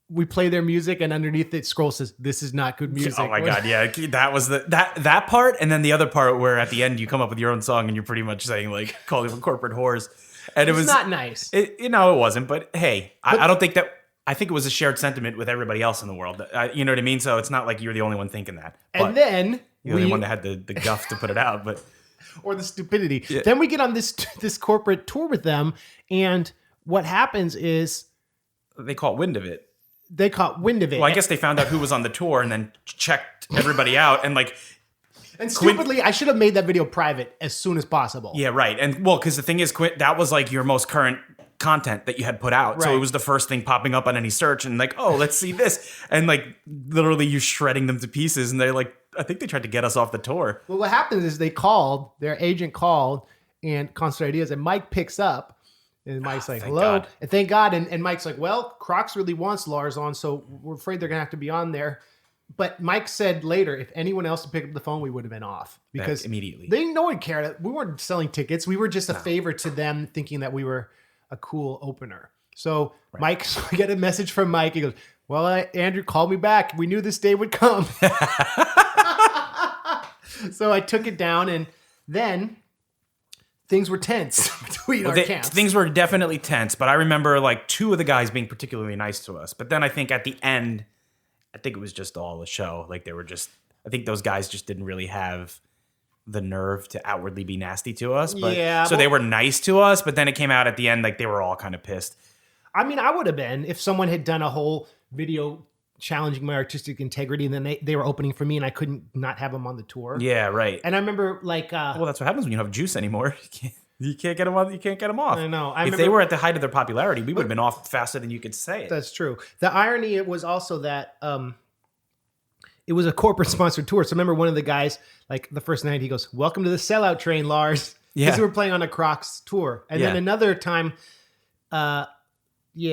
we play their music, and underneath it scroll says, "This is not good music." Oh my god, yeah, that was that part, and then the other part where at the end you come up with your own song and you're pretty much saying like calling them corporate whores, and it was not nice. It wasn't, but hey, I don't think that. I think it was a shared sentiment with everybody else in the world. You know what I mean? So it's not like you're the only one thinking that. And then you're the only one that had the guff to put it out, but or the stupidity. Yeah. Then we get on this corporate tour with them, and what happens is they caught wind of it. They caught wind of it. Well, I guess they found out who was on the tour and then checked everybody out and like. And stupidly, I should have made that video private as soon as possible. Yeah, right. And well, because the thing is, that was like your most current content that you had put out. Right. So it was the first thing popping up on any search and like, oh, let's see this. And like literally you shredding them to pieces. And they're like, I think they tried to get us off the tour. Well, what happens is their agent called and Concert Ideas, and Mike picks up. And Mike's like, hello. God. And thank God. And Mike's like, well, Crocs really wants Lars on, so we're afraid they're going to have to be on there. But Mike said later, if anyone else had picked up the phone, we would have been off. Because immediately. No one cared. We weren't selling tickets. We were just a favor to them, thinking that we were a cool opener. So Mike, I get a message from Mike. He goes, well, Andrew called me back. We knew this day would come. So I took it down, and then things were tense between our camps. Things were definitely tense, but I remember like two of the guys being particularly nice to us. But then I think at the end, I think it was just all a show. Like they were just, I think those guys just didn't really have the nerve to outwardly be nasty to us. But, so they were nice to us, but then it came out at the end like they were all kind of pissed. I mean, I would have been if someone had done a whole video challenging my artistic integrity, and then they were opening for me, and I couldn't not have them on the tour. Yeah, right. And I remember like, well, that's what happens when you don't have juice anymore. You can't get them off. You can't get them off. I know. If they were at the height of their popularity, we would have been off faster than you could say it. That's true. The irony it was also that it was a corporate sponsored tour. So remember, one of the guys, like the first night, he goes, "Welcome to the sellout train, Lars." Yeah, because we were playing on a Crocs tour, and then another time, they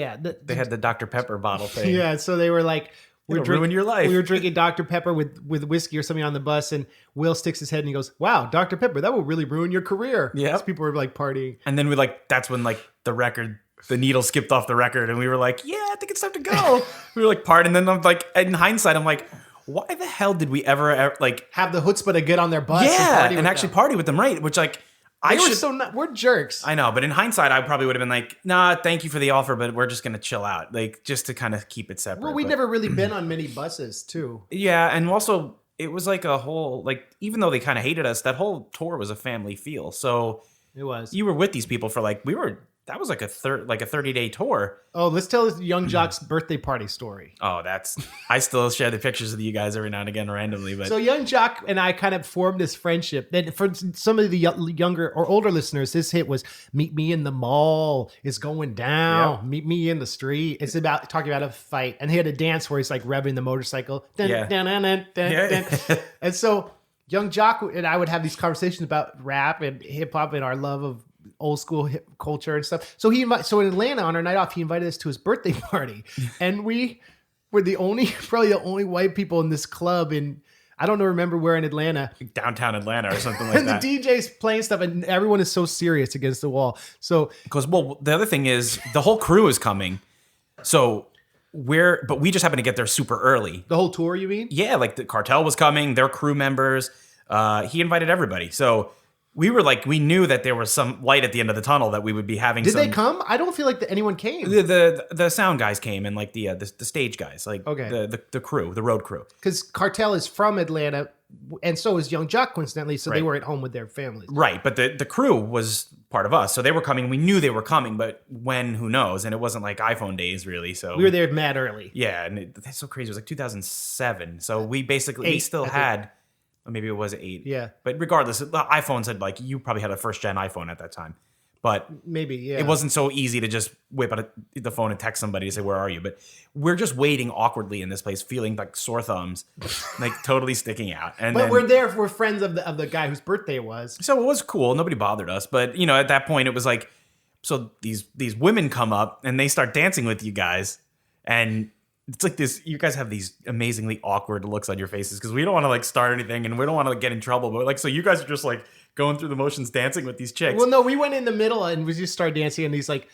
had the Dr. Pepper bottle thing. Yeah, so they were like, ruin your life. We were drinking Dr. Pepper with whiskey or something on the bus, and Will sticks his head and he goes, "Wow, Dr. Pepper, that will really ruin your career." Yeah, people were like partying, and then that's when like the needle skipped off the record, and we were like, "Yeah, I think it's time to go." We were like partying, and then I'm like, in hindsight, I'm like, why the hell did we ever like have the chutzpah to get on their bus? Yeah, and actually party with them, right? Which like. We're jerks. I know, but in hindsight, I probably would have been like, nah, thank you for the offer, but we're just going to chill out. Like, just to kind of keep it separate. Well, we'd never really been on many buses, too. Yeah, and also, it was like a whole, like, even though they kind of hated us, that whole tour was a family feel. So, it was. You were with these people for like, that was like a 30-day tour. Oh, let's tell this Young Jock's birthday party story. Oh, I still share the pictures of you guys every now and again randomly. But so Young Jock and I kind of formed this friendship. Then for some of the younger or older listeners, this hit was "Meet Me in the Mall is going down. Yep. Meet me in the street." It's about talking about a fight, and he had a dance where he's like revving the motorcycle. Dun, dun, dun, dun, dun, dun. And so Young Jock and I would have these conversations about rap and hip hop and our love of old school hip culture and stuff. So in Atlanta on our night off, he invited us to his birthday party, and we were probably the only white people in this club in, I don't know, remember where in Atlanta, downtown Atlanta or something like and that. The DJ's playing stuff, and everyone is so serious against the wall. So because the other thing is the whole crew is coming, so but we just happened to get there super early. The whole tour, you mean? Yeah, like the Cartel was coming, their crew members. He invited everybody, so. We were like, we knew that there was some light at the end of the tunnel that we would be having. Did they come? I don't feel like anyone came. The sound guys came and like the stage guys, like the crew, the road crew. Because Cartel is from Atlanta, and so is Young Jock, coincidentally. So they were at home with their families, right? But the crew was part of us, so they were coming. We knew they were coming, but when, who knows? And it wasn't like iPhone days, really. So we were there mad early. Yeah, and that's so crazy. It was like 2007. So we still had. Or maybe it was 8. Yeah. But regardless, the iPhones had like, you probably had a first gen iPhone at that time. But maybe, yeah. It wasn't so easy to just whip out the phone and text somebody to say, where are you? But we're just waiting awkwardly in this place, feeling like sore thumbs, like totally sticking out. And but we're friends of the guy whose birthday it was. So it was cool. Nobody bothered us. But, at that point, it was like, so these women come up and they start dancing with you guys. And it's like this. You guys have these amazingly awkward looks on your faces because we don't want to like start anything and we don't want to like, get in trouble. But like, so you guys are just like going through the motions, dancing with these chicks. Well, no, we went in the middle and we just started dancing, and these like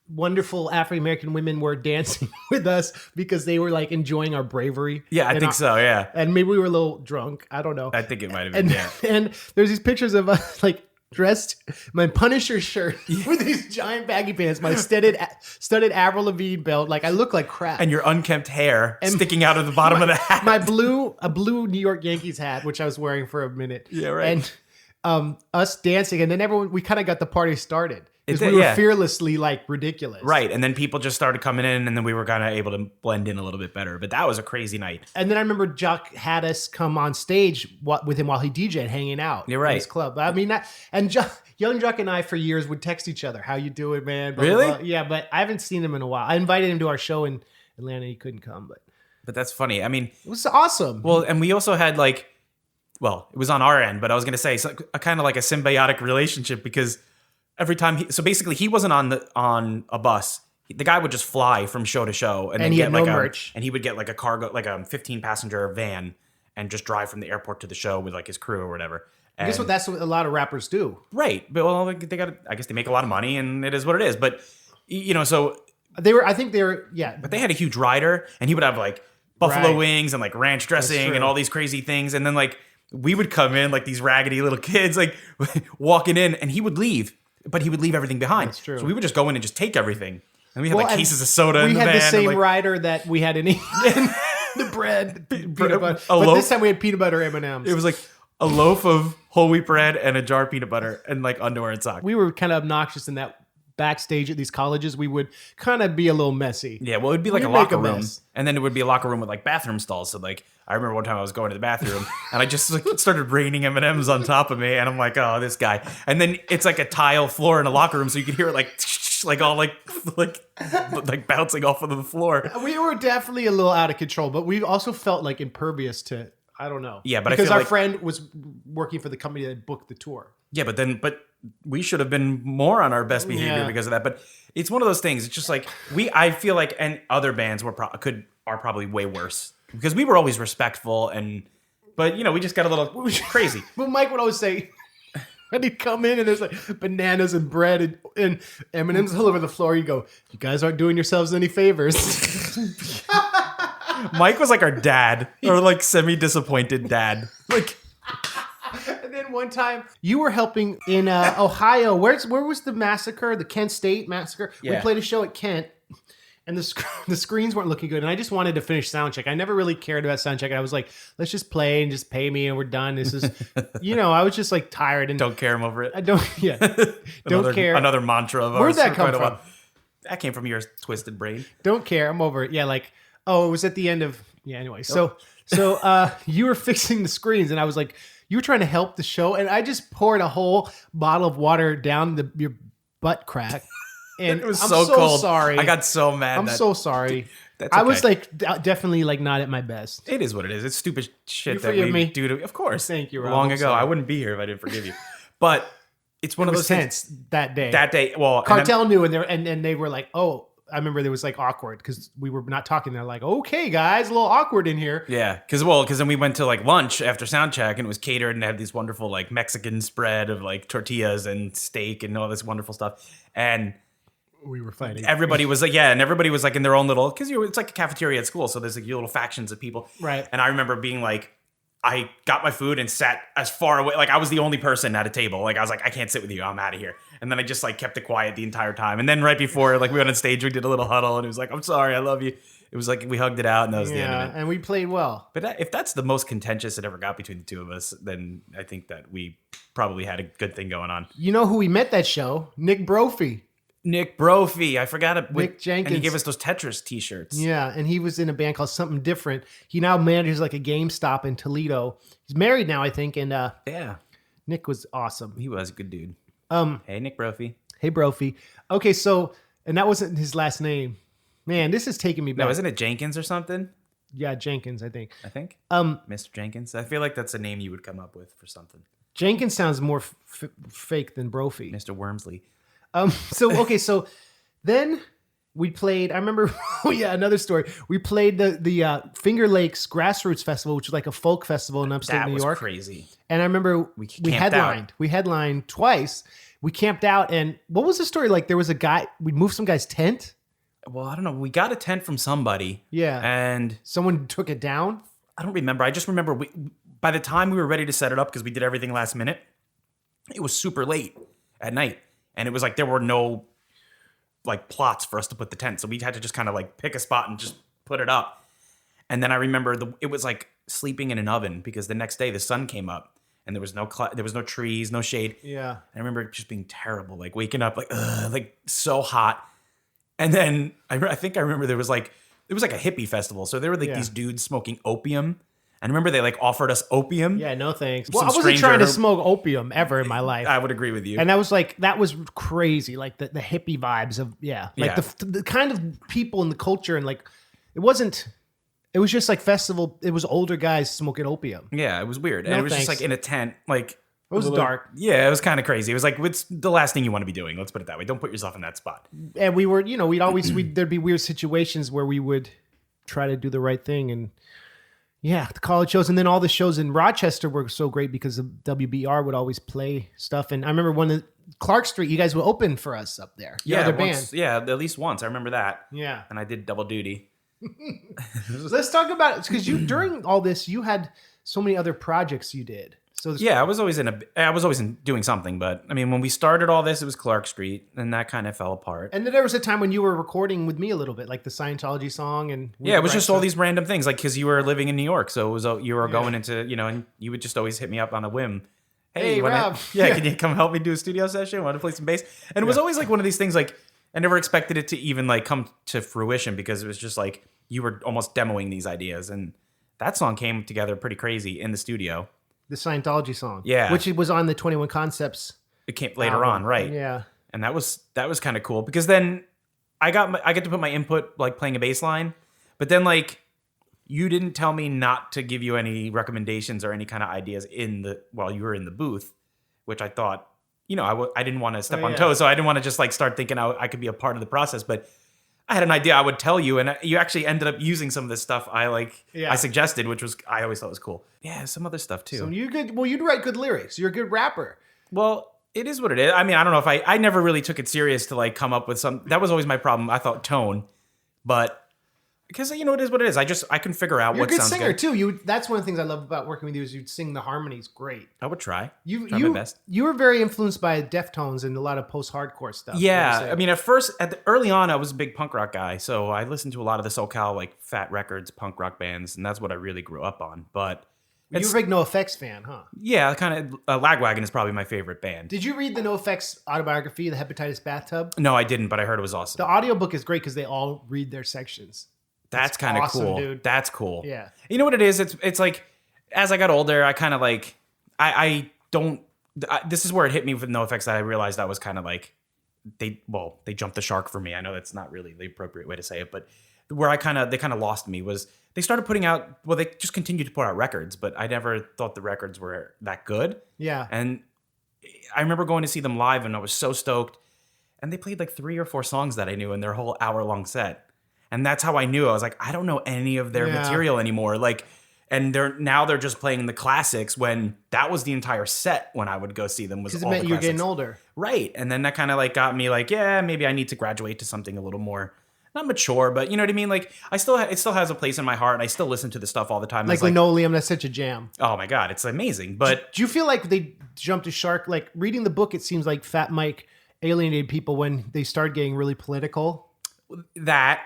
wonderful African American women were dancing with us because they were like enjoying our bravery. Yeah, I think so. Yeah, and maybe we were a little drunk. I don't know. I think it might have been. And there's these pictures of us like dressed my Punisher shirt with these giant baggy pants, my studded Avril Lavigne belt. Like I look like crap. And your unkempt hair sticking out of the bottom of the hat. A blue New York Yankees hat, which I was wearing for a minute. Yeah, right. And us dancing, and then we kind of got the party started. Because we were fearlessly like ridiculous. Right. And then people just started coming in, and then we were kind of able to blend in a little bit better. But that was a crazy night. And then I remember Jock had us come on stage with him while he DJ'd, hanging out. You're right. In his club. I mean, young Jock and I for years would text each other, "How you doing, man?" Blah, really? Blah, blah. Yeah, but I haven't seen him in a while. I invited him to our show in Atlanta. He couldn't come, but that's funny. I mean, it was awesome. Well, and we also had like, well, it was on our end, but I was going to say a kind of like a symbiotic relationship because every time so basically he wasn't on a bus. The guy would just fly from show to show and then he get had like no merch. And he would get like a cargo, like a 15 passenger van and just drive from the airport to the show with like his crew or whatever. And I guess that's what a lot of rappers do. Right. But well, I guess they make a lot of money and it is what it is. But so I think they were, yeah. But they had a huge rider and he would have like buffalo wings and like ranch dressing and all these crazy things. And then like we would come in like these raggedy little kids, like walking in, and he would leave. But he would leave everything behind. That's true. So we would just go in and just take everything. And we had like cases of soda in the van. We had the same like, rider that we had in England. The bread, peanut butter. But this time we had peanut butter M&Ms. It was like a loaf of whole wheat bread and a jar of peanut butter and like underwear and socks. We were kind of obnoxious in that backstage at these colleges. We would kind of be a little messy. Yeah, well, it'd be like a locker room. And then it would be a locker room with like bathroom stalls. So like, I remember one time I was going to the bathroom and I just like started raining M&Ms on top of me. And I'm like, oh, this guy. And then it's like a tile floor in a locker room. So you could hear it like all like bouncing off of the floor. We were definitely a little out of control, but we also felt like impervious to, I don't know. Yeah, but because I feel our like, friend was working for the company that booked the tour. Yeah, but we should have been more on our best behavior because of that. But it's one of those things. It's just like I feel like, and other bands are probably way worse because we were always respectful but we just got a little crazy. Well, Mike would always say, when he'd come in and there's like bananas and bread and M&Ms all over the floor, he'd go, "You guys aren't doing yourselves any favors." Mike was like our dad, or like semi-disappointed dad. Like. And then one time you were helping in Ohio. Where was the massacre? The Kent State massacre. Yeah. We played a show at Kent, and the screens weren't looking good. And I just wanted to finish sound check. I never really cared about sound check. I was like, let's just play and just pay me, and we're done. This is, I was just like tired and don't care. I'm over it. I don't. Yeah, don't care. Another mantra of ours. Where'd that come from? That came from your twisted brain. Don't care. I'm over it. Yeah, like it was at the end of Anyway, so you were fixing the screens, and I was like. You were trying to help the show, and I just poured a whole bottle of water down your butt crack. And it was so cold. Sorry. I got so mad. I'm so sorry. That's okay. I was like definitely like not at my best. It is what it is. It's stupid shit you that we do to. Of course. Thank you, Rob. Long ago, I wouldn't be here if I didn't forgive you. But it's one of those tense things. That day. Well, Cartel knew, and they were like, oh. I remember there was like awkward because we were not talking. They're like, okay, guys, a little awkward in here. Yeah, because then we went to like lunch after sound check and it was catered and they had these wonderful like Mexican spread of like tortillas and steak and all this wonderful stuff. And we were fighting. Everybody was like, and everybody was like in their own little, because it's like a cafeteria at school. So there's like your little factions of people. Right. And I remember being like, I got my food and sat as far away. Like I was the only person at a table. Like I was like, I can't sit with you. I'm out of here. And then I just like kept it quiet the entire time. And then right before like we went on stage, we did a little huddle and it was like, I'm sorry, I love you. It was like we hugged it out and that was the end of it. And we played well. But if that's the most contentious it ever got between the two of us, then I think that we probably had a good thing going on. You know who we met that show? Nick Brophy. Nick Brophy. I forgot it. Nick Jenkins. And he gave us those Tetris t-shirts. Yeah, and he was in a band called Something Different. He now manages like a GameStop in Toledo. He's married now, I think, and yeah. Nick was awesome. He was a good dude. Hey, Nick Brophy. Hey, Brophy. Okay, so, and that wasn't his last name. Man, this is taking me back. No, isn't it Jenkins or something? Yeah, Jenkins, I think. Mr. Jenkins. I feel like that's a name you would come up with for something. Jenkins sounds more fake than Brophy. Mr. Wormsley. So then We played. I remember. Oh yeah, another story. We played the Finger Lakes Grassroots Festival, which is like a folk festival in upstate That New was York. crazy. And I remember we camped headlined. out. We headlined twice. We camped out, and what was the story? Like there was a guy. We moved some guy's tent. Well, I don't know. We got a tent from somebody. Yeah, and someone took it down. I don't remember. I just remember by the time we were ready to set it up, because we did everything last minute, it was super late at night, and it was like there were no like plots for us to put the tent, so we had to just kind of like pick a spot and just put it up. And then I remember it was like sleeping in an oven, because the next day the sun came up and there was no trees, no shade. Yeah, I remember it just being terrible, like waking up like so hot. And then I think I remember it was like a hippie festival, so there were like these dudes smoking opium. I remember they like offered us opium. Yeah, no thanks. Well, I wasn't trying to smoke opium ever in my life. I would agree with you. And that was crazy, like the hippie vibes of the kind of people in the culture, and like it was just like festival. It was older guys smoking opium. Yeah, it was weird, and it was just like in a tent, like. It was dark. Yeah, it was kind of crazy. It was like, what's the last thing you want to be doing? Let's put it that way. Don't put yourself in that spot. And we were, there'd be weird situations where we would try to do the right thing. And yeah, the college shows. And then all the shows in Rochester were so great because of WBR would always play stuff. And I remember when Clark Street, you guys would open for us up there. Yeah, band. Yeah, at least once. I remember that. Yeah. And I did double duty. Let's talk about it. Because during all this, you had so many other projects you did. So I was always doing something, but I mean, when we started all this, it was Clark Street, and that kind of fell apart. And then there was a time when you were recording with me a little bit, like the Scientology song, and it was just all these random things, like because you were living in New York, so it was you were going into and you would just always hit me up on a whim. Hey, Rob. Can you come help me do a studio session? Want to play some bass? And it was always like one of these things, like I never expected it to even like come to fruition, because it was just like you were almost demoing these ideas, and that song came together pretty crazy in the studio. The Scientology song. Yeah. Which was on the 21 Concepts. It came later on, right. Yeah. And that was kind of cool, because then I get to put my input, like playing a bass line, but then like you didn't tell me not to give you any recommendations or any kind of ideas while you were in the booth, which I thought, I didn't want to step on toes, so I didn't want to just like start thinking I could be a part of the process, but I had an idea I would tell you, and you actually ended up using some of this stuff I suggested, which was I always thought was cool. Yeah, some other stuff too. So you'd write good lyrics. You're a good rapper. Well, it is what it is. I mean, I don't know if I never really took it serious to like come up with some. That was always my problem. I thought tone, but because it is what it is. I can figure out what sounds good. You're a good singer too. That's one of the things I love about working with you is you'd sing the harmonies great. I would try. Try my best. You were very influenced by Deftones and a lot of post-hardcore stuff. Yeah, I mean, early on, I was a big punk rock guy, so I listened to a lot of the SoCal like Fat Records, punk rock bands, and that's what I really grew up on. But you were a big NOFX fan, huh? Yeah, kind of. Lagwagon is probably my favorite band. Did you read the NOFX autobiography, The Hepatitis Bathtub? No, I didn't, but I heard it was awesome. The audiobook is great because they all read their sections. That's kind of awesome, cool. Dude. That's cool. Yeah. You know what it is? It's like, as I got older, I kind of like, this is where it hit me with NOFX that I realized I was kind of like, they jumped the shark for me. I know that's not really the appropriate way to say it, but where they kind of lost me was they started putting out, they just continued to put out records, but I never thought the records were that good. Yeah. And I remember going to see them live and I was so stoked. And they played like 3 or 4 songs that I knew in their whole hour-long set. And that's how I knew. I was like, I don't know any of their material anymore. Like, and they're just playing the classics when that was the entire set when I would go see them. Because it meant you were getting older. Right. And then that kind of like got me like, yeah, maybe I need to graduate to something a little more, not mature, but you know what I mean? Like it still has a place in my heart. And I still listen to the stuff all the time. Like Linoleum, that's such a jam. Oh my God, it's amazing. But do you feel like they jumped a shark? Like reading the book, it seems like Fat Mike alienated people when they started getting really political. That,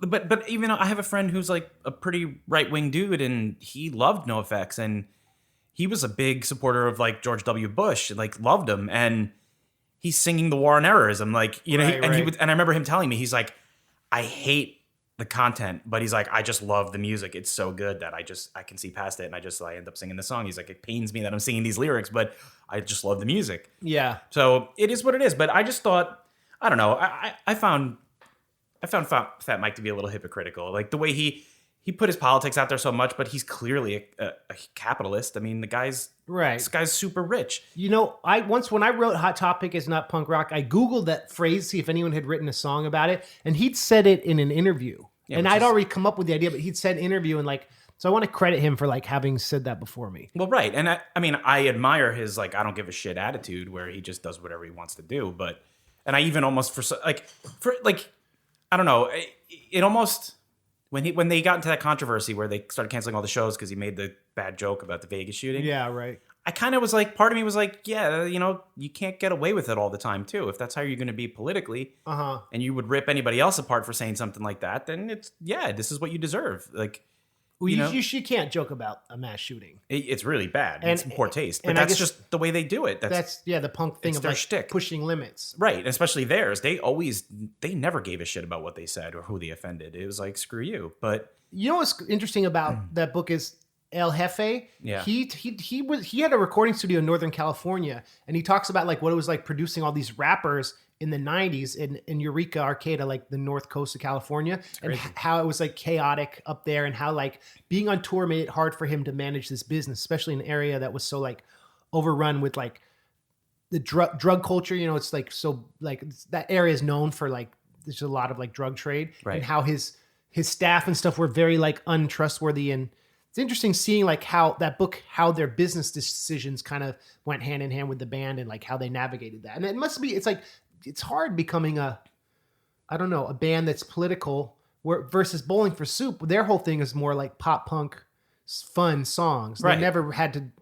but even I have a friend who's like a pretty right-wing dude, and he loved NOFX, and he was a big supporter of like George W. Bush, and like loved him, and he's singing the war on terrorism, like and I remember him telling me, he's like, I hate the content, but he's like, I just love the music. It's so good that I can see past it, and I end up singing the song. He's like, it pains me that I'm singing these lyrics, but I just love the music. Yeah. So it is what it is. But I just thought, I don't know. I found Fat Mike to be a little hypocritical. Like the way he he put his politics out there so much, but he's clearly a capitalist. I mean, this guy's super rich. You know, when I wrote Hot Topic is not punk rock, I Googled that phrase, see if anyone had written a song about it. And he'd said it in an interview. Yeah, and I'd already come up with the idea, but he'd said interview and like, so I want to credit him for like having said that before me. Well, right. And I mean, I admire his like, I don't give a shit attitude where he just does whatever he wants to do. And I even almost I don't know, it almost, when they got into that controversy where they started canceling all the shows because he made the bad joke about the Vegas shooting. Yeah, right. I kind of was like, part of me was like, yeah, you know, you can't get away with it all the time too. If that's how you're going to be politically, and you would rip anybody else apart for saying something like that, then this is what you deserve. Like, well, you can't joke about a mass shooting. It's really bad. It's poor taste. But that's just the way they do it. That's the punk thing of their like shtick. Pushing limits. Right. And especially theirs. They never gave a shit about what they said or who they offended. It was like, screw you. But you know what's interesting about that book is El Jefe. Yeah. He had a recording studio in Northern California, and he talks about like what it was like producing all these rappers in the 90s in Eureka, Arcata, like the north coast of California, and how it was like chaotic up there, and how like being on tour made it hard for him to manage this business, especially in an area that was so like overrun with like the drug culture. You know, it's like so like that area is known for like there's a lot of like drug trade, and how his staff and stuff were very like untrustworthy. And it's interesting seeing like how their business decisions kind of went hand in hand with the band and like how they navigated that. And it must be, it's hard becoming a band that's political versus Bowling for Soup. Their whole thing is more like pop punk, fun songs. Right.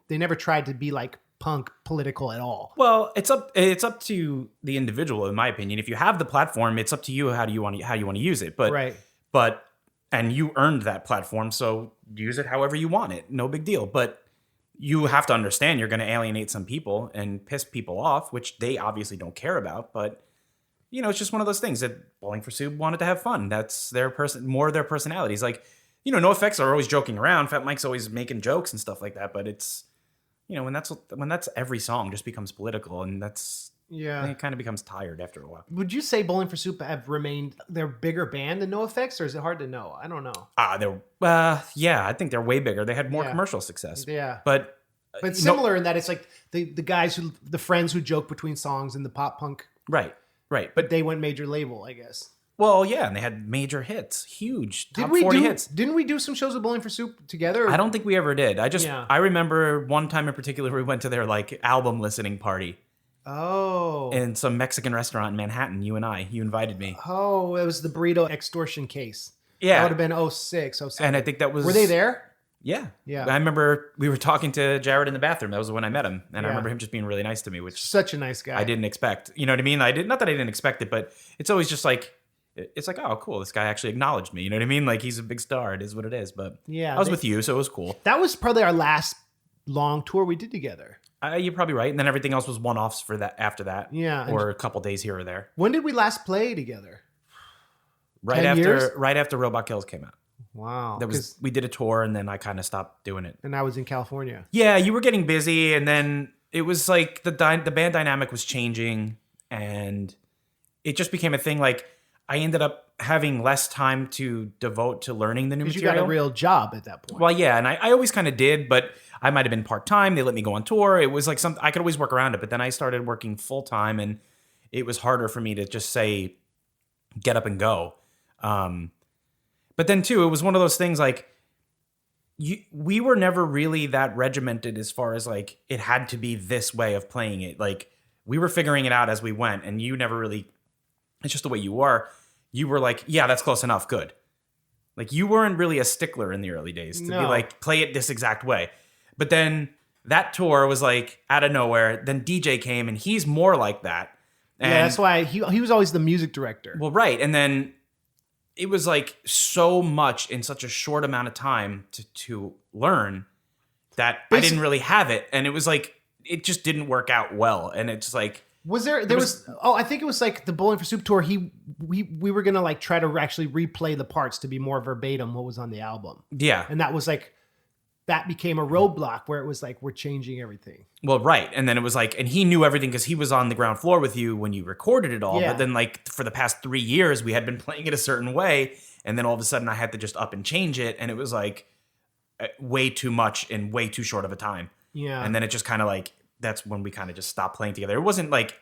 They never tried to be like punk political at all. Well, it's up to the individual, in my opinion. If you have the platform, it's up to you how you want to use it. And you earned that platform, so use it however you want it. No big deal. But you have to understand you're going to alienate some people and piss people off, which they obviously don't care about. But, you know, it's just one of those things that Bowling for Soup wanted to have fun. That's more of their personalities. Like, you know, NOFX are always joking around. Fat Mike's always making jokes and stuff like that. But it's, you know, when that's every song just becomes political, and it kind of becomes tired after a while. Would you say Bowling for Soup have remained their bigger band than NOFX, or is it hard to know? I don't know. I think they're way bigger. They had more commercial success. Yeah. But similar in that it's like the friends who joke between songs in the pop punk. Right. But they went major label, I guess. Well, yeah, and they had major hits, huge top 40 hits. Didn't we do some shows with Bowling for Soup together? I don't think we ever did. I remember one time in particular we went to their like album listening party. Oh. In some Mexican restaurant in Manhattan, you invited me. Oh, it was the burrito extortion case. Yeah. That would have been 06, 07. And I think that was... Were they there? Yeah. Yeah. I remember we were talking to Jared in the bathroom. That was when I met him. And I remember him just being really nice to me, which... Such a nice guy. I didn't expect. You know what I mean? Not that I didn't expect it, but it's always just like... It's like, oh, cool. This guy actually acknowledged me. You know what I mean? Like, he's a big star. It is what it is. But I was with you, so it was cool. That was probably our last long tour we did together. You're probably right. And then everything else was one-offs for that after that. Yeah. Or a couple days here or there. When did we last play together? Right after Robot Kills came out. Wow. We did a tour, and then I kind of stopped doing it. And I was in California. Yeah, you were getting busy, and then it was like the band dynamic was changing, and it just became a thing. Like, I ended up having less time to devote to learning the new material. You got a real job at that point. Well, yeah, and I always kind of did, but I might have been part-time. They let me go on tour. It was like something I could always work around it, but then I started working full-time, and it was harder for me to just say, get up and go. But then, too, it was one of those things like, we were never really that regimented as far as like, it had to be this way of playing it. Like, we were figuring it out as we went, and you never really... It's just the way you are. You were like, yeah, that's close enough. Good. Like, you weren't really a stickler in the early days to be like, play it this exact way. But then that tour was like out of nowhere. Then DJ came, and he's more like that. And, yeah, that's why he was always the music director. Well, right. And then it was like so much in such a short amount of time to learn that I didn't really have it. And it was like, it just didn't work out well. And it's like... I think it was like the Bowling for Soup tour. We were going to like try to actually replay the parts to be more verbatim what was on the album. Yeah. And that was like that became a roadblock where it was like, we're changing everything. Well, right. And then it was like, and he knew everything because he was on the ground floor with you when you recorded it all. Yeah. But then like for the past 3 years, we had been playing it a certain way. And then all of a sudden I had to just up and change it. And it was like way too much in way too short of a time. Yeah. And then it just kind of like, that's when we kind of just stopped playing together. It wasn't like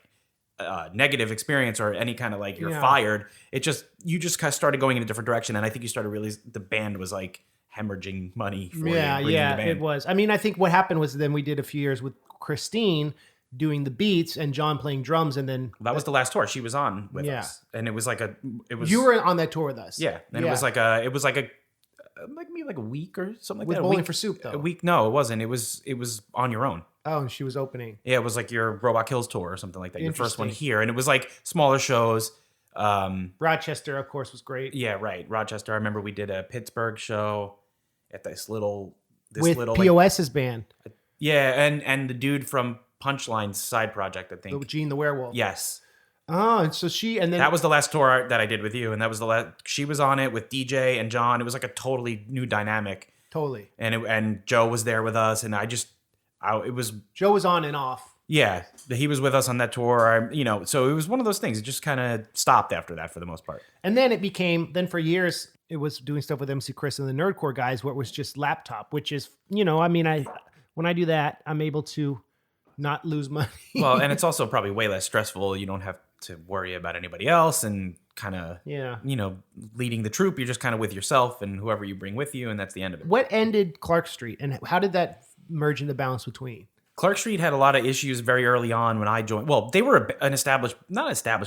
a negative experience or any kind of like you're fired. It just, you just kind of started going in a different direction. And I think you started really, the band was like hemorrhaging money for you. Yeah, the band. it was. I mean, I think what happened was then we did a few years with Christine doing the beats and John playing drums, and then that was the last tour she was on with us, and it was like you were on that tour with us. Yeah, and it was like maybe like a week or something like with that. Bowling week, for Soup though. A week? No, it wasn't. It was on your own. Oh, and she was opening. Yeah, it was like your Robot Kills tour or something like that. Your first one here, and it was like smaller shows. Rochester, of course, was great. Yeah, right. Rochester. I remember we did a Pittsburgh show at this little POS's band. Yeah, and the dude from Punchline's side project, I think. Gene the Werewolf. Yes. Oh, and so that was the last tour that I did with you, and that was the last. She was on it with DJ and John. It was like a totally new dynamic. Totally. And Joe was there with us, and it was Joe was on and off. Yeah, he was with us on that tour. So it was one of those things. It just kind of stopped after that for the most part. And then it became, for years, it was doing stuff with MC Chris and the Nerdcore guys where it was just laptop, which is, when I do that, I'm able to not lose money. Well, and it's also probably way less stressful. You don't have to worry about anybody else and kind of, leading the troop. You're just kind of with yourself and whoever you bring with you, and that's the end of it. What ended Clark Street, and how did that merge into Balance Between? Clark Street had a lot of issues very early on when I joined. Well, they were not established,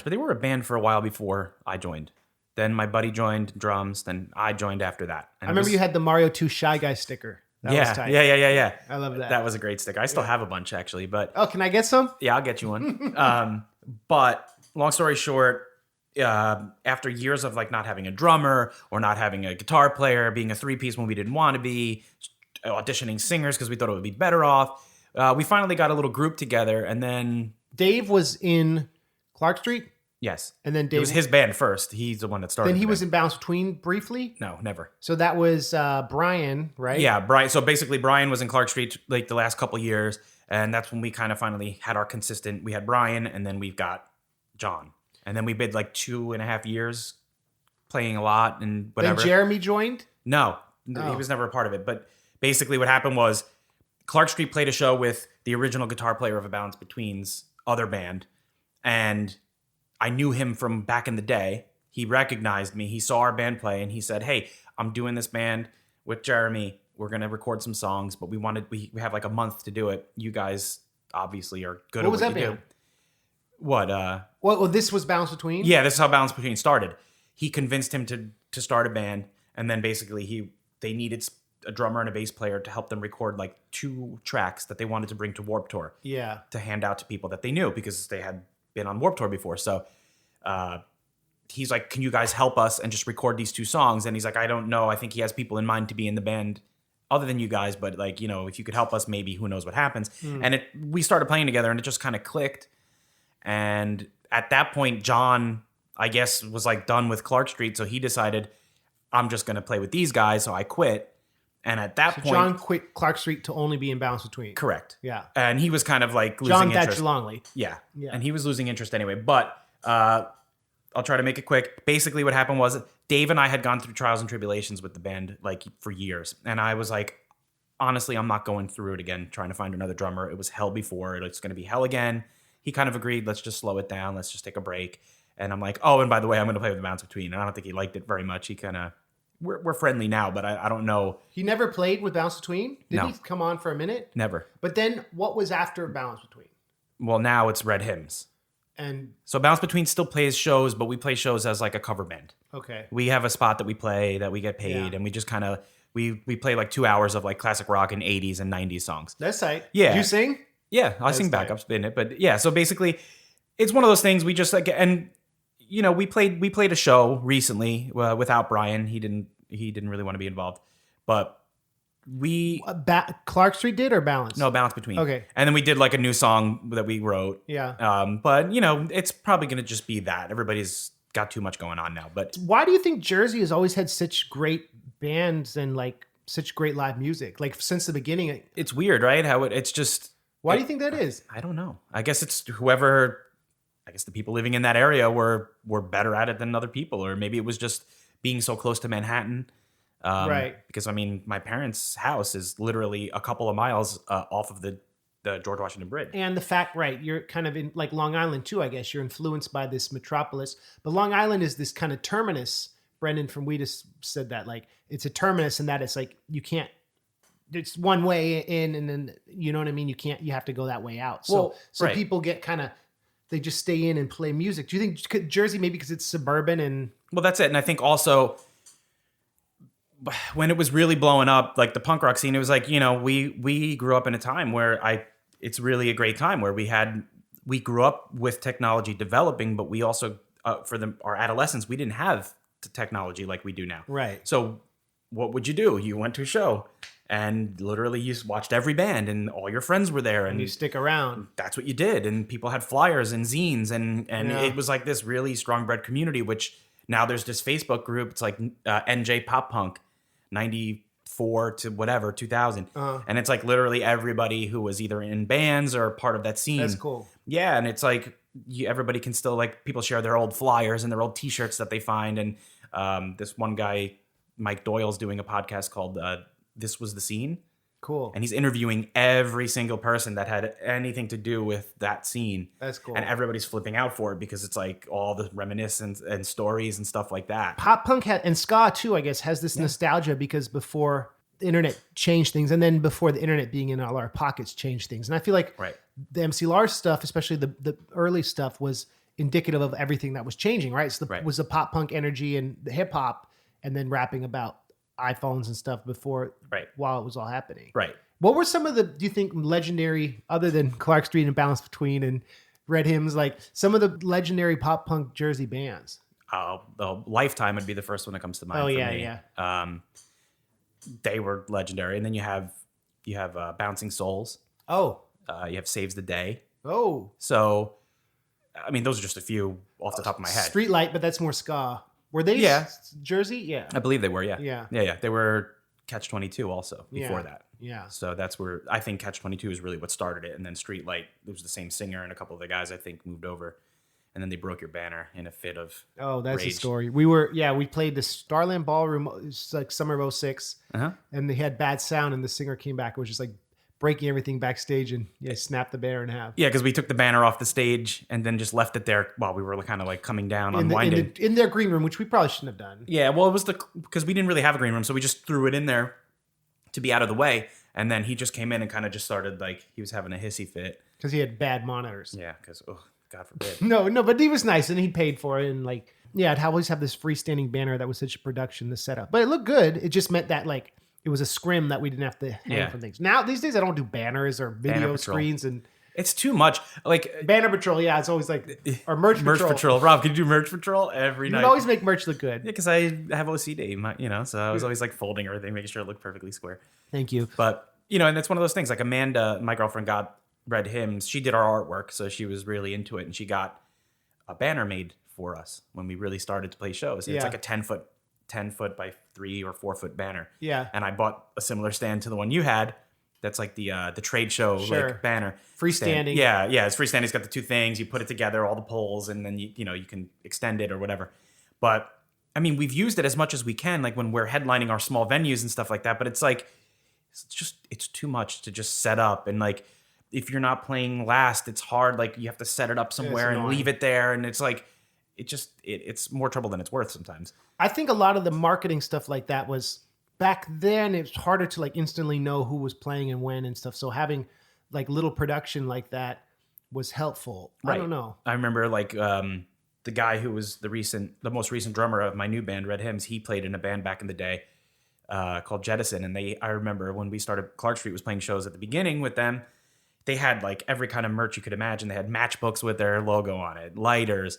but they were a band for a while before I joined. Then my buddy joined drums. Then I joined after that. And I remember you had the Mario 2 Shy Guy sticker. That was tight. Yeah. I love that. That was a great sticker. I still have a bunch actually, but can I get some? Yeah, I'll get you one. But long story short, after years of like not having a drummer or not having a guitar player, being a 3-piece when we didn't want to be, auditioning singers because we thought it would be better off. We finally got a little group together, and then Dave was in Clark Street. Yes, and then Dave, it was his band first. He's the one that started. Then he was in Balance Between briefly. No, never. So that was Brian, right? Yeah, Brian. So basically, Brian was in Clark Street like the last couple years, and that's when we kind of finally had our consistent. We had Brian, and then we've got John, and then we did like 2.5 years playing a lot and whatever. Then Jeremy joined. No, he was never a part of it. But basically, what happened was Clark Street played a show with the original guitar player of A Balance Between's other band, and I knew him from back in the day. He recognized me. He saw our band play, and he said, "Hey, I'm doing this band with Jeremy. We're gonna record some songs, but we have like a month to do it. You guys obviously are good at what you do." What? Well, this was Balance Between? Yeah, this is how Balance Between started. He convinced him to start a band, and then basically they needed a drummer and a bass player to help them record like 2 tracks that they wanted to bring to Warped Tour. Yeah. To hand out to people that they knew because they had been on Warped Tour before. So he's like, "Can you guys help us and just record these 2 songs?" And he's like, "I don't know. I think he has people in mind to be in the band other than you guys, but like, if you could help us, maybe who knows what happens." And we started playing together, and it just kind of clicked. And at that point, John, I guess, was like done with Clark Street. So he decided, I'm just going to play with these guys. So I quit. And at that point, John quit Clark Street to only be in Balance Between. Correct. Yeah. And he was kind of like losing interest. John Longley. Yeah. And he was losing interest anyway. But I'll try to make it quick. Basically, what happened was Dave and I had gone through trials and tribulations with the band like for years. And I was like, honestly, I'm not going through it again, trying to find another drummer. It was hell before. It's going to be hell again. He kind of agreed, let's just slow it down. Let's just take a break. And I'm like, oh, and by the way, I'm going to play with the Balance Between. And I don't think he liked it very much. He kind of, we're friendly now, but I don't know. He never played with Balance Between? Did he come on for a minute? Never. But then what was after Balance Between? Well, now it's Red Hymns. And so Balance Between still plays shows, but we play shows as like a cover band. Okay. We have a spot that we play that we get paid, and we just kind of, we play like 2 hours of like classic rock and 80s and 90s songs. That's tight. Yeah. Do you sing? Yeah, I sing backups in it, but yeah. So basically, it's one of those things we just like, and we played a show recently without Brian. He didn't really want to be involved, but we Clark Street did or Balance? No, Balance Between. Okay, and then we did like a new song that we wrote. Yeah. But it's probably gonna just be that everybody's got too much going on now. But why do you think Jersey has always had such great bands and like It's great live music. Like since the beginning. It's weird, right? It's just. Why do you think that is? I don't know. I guess it's whoever. I guess the people living in that area were better at it than other people, or maybe it was just being so close to Manhattan. Right. Because I mean, my parents' house is literally a couple of miles off of the George Washington Bridge. And the fact, right, you're kind of in like Long Island too, I guess. You're influenced by this metropolis. But Long Island is this kind of terminus. Brendan from Wheatus said that, like, it's a terminus and that it's like you can't, it's one way in and then, you know what I mean? You have to go that way out. So right. People get kind of, they just stay in and play music. Do you think Jersey, maybe because it's suburban and... Well, that's it. And I think also when it was really blowing up, like the punk rock scene, it was like, we grew up in a time where it's really a great time where we grew up with technology developing, but we also, for our adolescence, we didn't have the technology like we do now. Right. So what would you do? You went to a show and literally you watched every band and all your friends were there. And you stick around. That's what you did. And people had flyers and zines and it was like this really strong bred community, which now there's this Facebook group. It's like NJ Pop Punk 94 to whatever, 2000. And it's like literally everybody who was either in bands or part of that scene. That's cool. Yeah. And it's like everybody can still, like, people share their old flyers and their old t-shirts that they find. And this one guy, Mike Doyle's doing a podcast called This Was the Scene. Cool. And he's interviewing every single person that had anything to do with that scene. That's cool. And everybody's flipping out for it because it's like all the reminiscence and stories and stuff like that. Pop punk and ska too, I guess, has this nostalgia because before the internet changed things, and then before the internet being in all our pockets changed things. And I feel like the MC Lars stuff, especially the early stuff, was indicative of everything that was changing, right? So was the pop punk energy and the hip hop, and then rapping about iPhones and stuff before, while it was all happening. Right. What were some of the, do you think, legendary, other than Clark Street and Balance Between and Red Hymns, like some of the legendary pop punk Jersey bands? Lifetime would be the first one that comes to mind. Yeah. They were legendary. And then you have Bouncing Souls. Oh. You have Saves the Day. Oh. So, I mean, those are just a few off the top of my head. Streetlight, but that's more ska. Were they Jersey? Yeah. I believe they were, yeah. Yeah. They were Catch-22 also before that. Yeah. So that's where I think Catch-22 is really what started it. And then Streetlight, it was the same singer and a couple of the guys I think moved over. And then they broke your banner in a fit of that's rage. a story. We played the Starland Ballroom. It was like summer of 06. And they had bad sound and the singer came back. It was just like breaking everything backstage and snapped the banner in half. Yeah, because we took the banner off the stage and then just left it there while we were kind of like coming down, unwinding. In their green room, which we probably shouldn't have done. Yeah, well, it was because we didn't really have a green room, so we just threw it in there to be out of the way. And then he just came in and kind of just started, like, he was having a hissy fit. Because he had bad monitors. Yeah, because, God forbid. No, but he was nice and he paid for it. And like, I'd always have this freestanding banner that was such a production, the setup. But it looked good. It just meant that, like, it was a scrim that we didn't have to hang from things. Now, these days, I don't do banners or video screens. And it's too much. Like Banner Patrol, it's always like, or Merch Patrol. Rob, can you do Merch Patrol every night? You always make merch look good. Yeah, because I have OCD, so I was always like folding everything, making sure it looked perfectly square. Thank you. But, and it's one of those things, like Amanda, my girlfriend, got Red Hymns. She did our artwork, so she was really into it. And she got a banner made for us when we really started to play shows. It's like a 10 foot by 3 or 4 foot banner. Yeah. And I bought a similar stand to the one you had. That's like the trade show like banner. Freestanding. Yeah. It's freestanding. It's got the two things. You put it together, all the poles, and then you can extend it or whatever. But I mean, we've used it as much as we can, like when we're headlining our small venues and stuff like that. But it's like it's too much to just set up, and like if you're not playing last, it's hard. Like you have to set it up somewhere and leave it there, and it's like it's more trouble than it's worth sometimes. I think a lot of the marketing stuff like that was back then. It's harder to like instantly know who was playing and when and stuff. So having like little production like that was helpful. Right. I don't know. I remember like the guy who was the most recent drummer of my new band, Red Hymns. He played in a band back in the day called Jettison, and I remember when we started, Clark Street was playing shows at the beginning with them. They had like every kind of merch you could imagine. They had matchbooks with their logo on it, lighters,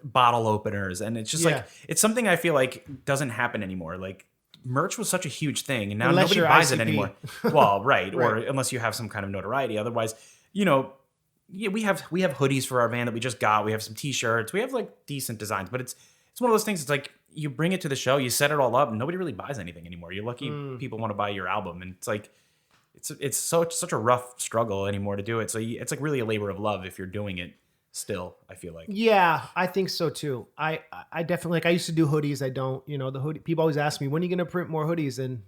bottle openers. And it's just like, it's something I feel like doesn't happen anymore. Like merch was such a huge thing, and now nobody buys it anymore. Well, right. Or unless you have some kind of notoriety. Otherwise, we have hoodies for our band that we just got. We have some t-shirts. We have like decent designs, but it's one of those things. It's like, you bring it to the show, you set it all up, and nobody really buys anything anymore. You're lucky people want to buy your album, and it's like it's such a rough struggle anymore to do it. So it's like really a labor of love if you're doing it still, I feel like. Yeah, I think so too. I definitely, like, I used to do hoodies. I don't, the hoodie. People always ask me, when are you going to print more hoodies? And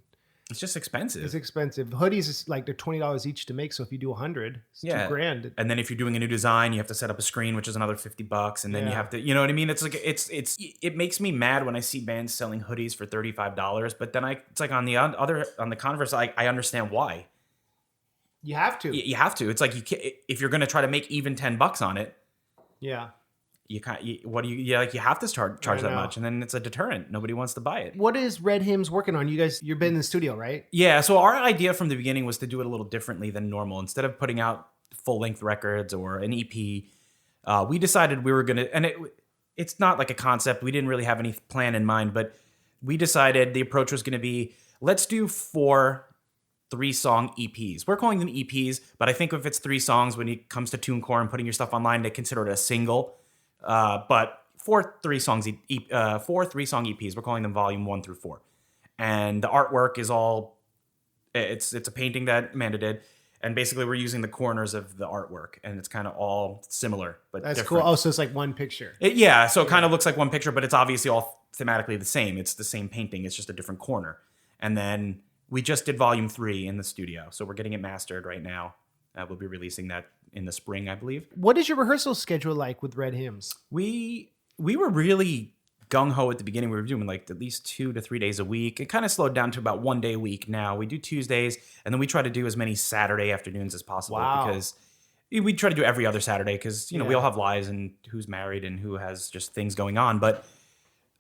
it's just expensive. it's expensive. Hoodies is like, they're $20 each to make. So if you do 100, it's $2,000. And then if you're doing a new design, you have to set up a screen, which is another $50. And then you have to, you know what I mean? It's like, it makes me mad when I see bands selling hoodies for $35. But then it's like on the converse, I understand why. You have to. You have to. It's like, if you're going to try to make even $10 on it. Yeah. You have to charge that much, and then it's a deterrent. Nobody wants to buy it. What is Red Hymns working on? You've been in the studio, right? Yeah. So our idea from the beginning was to do it a little differently than normal. Instead of putting out full-length records or an EP, we decided we were gonna, and it's not like a concept. We didn't really have any plan in mind, but we decided the approach was going to be, let's do 4 3-song EPs. We're calling them EPs, but I think if it's 3 songs, when it comes to TuneCore and putting your stuff online, they consider it a single. But 4 3-song EPs. We're calling them volume 1 through 4. And the artwork is all, it's a painting that Amanda did. And basically we're using the corners of the artwork, and it's kind of all similar, but that's different. cool. Oh, so it's like one picture. So it kind of looks like one picture, but it's obviously all thematically the same. It's the same painting. It's just a different corner. And then we just did volume 3 in the studio. So we're getting it mastered right now. We'll be releasing that in the spring, I believe. What is your rehearsal schedule like with Red Hymns? We were really gung-ho at the beginning. We were doing like at least 2 to 3 days a week. It kind of slowed down to about 1 day a week now. We do Tuesdays, and then we try to do as many Saturday afternoons as possible. Wow. Because we try to do every other Saturday because, we all have lives and who's married and who has just things going on. But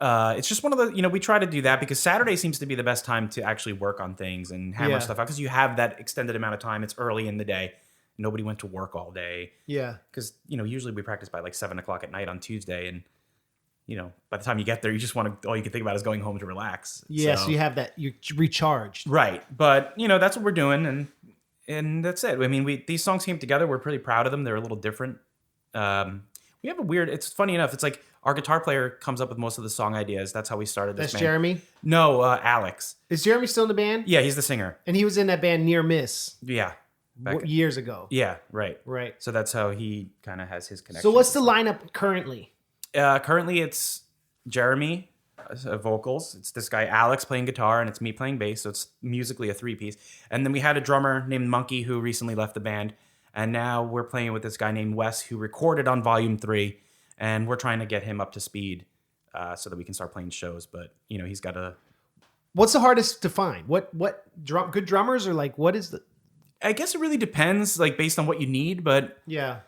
it's just one of the, we try to do that because Saturday seems to be the best time to actually work on things and hammer stuff out because you have that extended amount of time. It's early in the day. Nobody went to work all day. Yeah. Because, usually we practice by like 7 o'clock at night on Tuesday. And, by the time you get there, you just all you can think about is going home to relax. Yeah. So you have that, you're recharged. Right. But, that's what we're doing. And that's it. I mean, these songs came together. We're pretty proud of them. They're a little different. We have it's funny enough. It's like our guitar player comes up with most of the song ideas. That's how we started this band. That's Jeremy? No, Alex. Is Jeremy still in the band? Yeah, he's the singer. And he was in that band Near Miss. Yeah. Years ago. Yeah, right. Right. So that's how he kind of has his connection. So what's the lineup currently? Currently it's Jeremy, vocals. It's this guy Alex playing guitar, and it's me playing bass. So it's musically a 3-piece. And then we had a drummer named Monkey who recently left the band. And now we're playing with this guy named Wes who recorded on volume 3. And we're trying to get him up to speed so that we can start playing shows. But, he's got to... What's the hardest to find? Good drummers, or like, what is the... I guess it really depends, like, based on what you need. But yeah,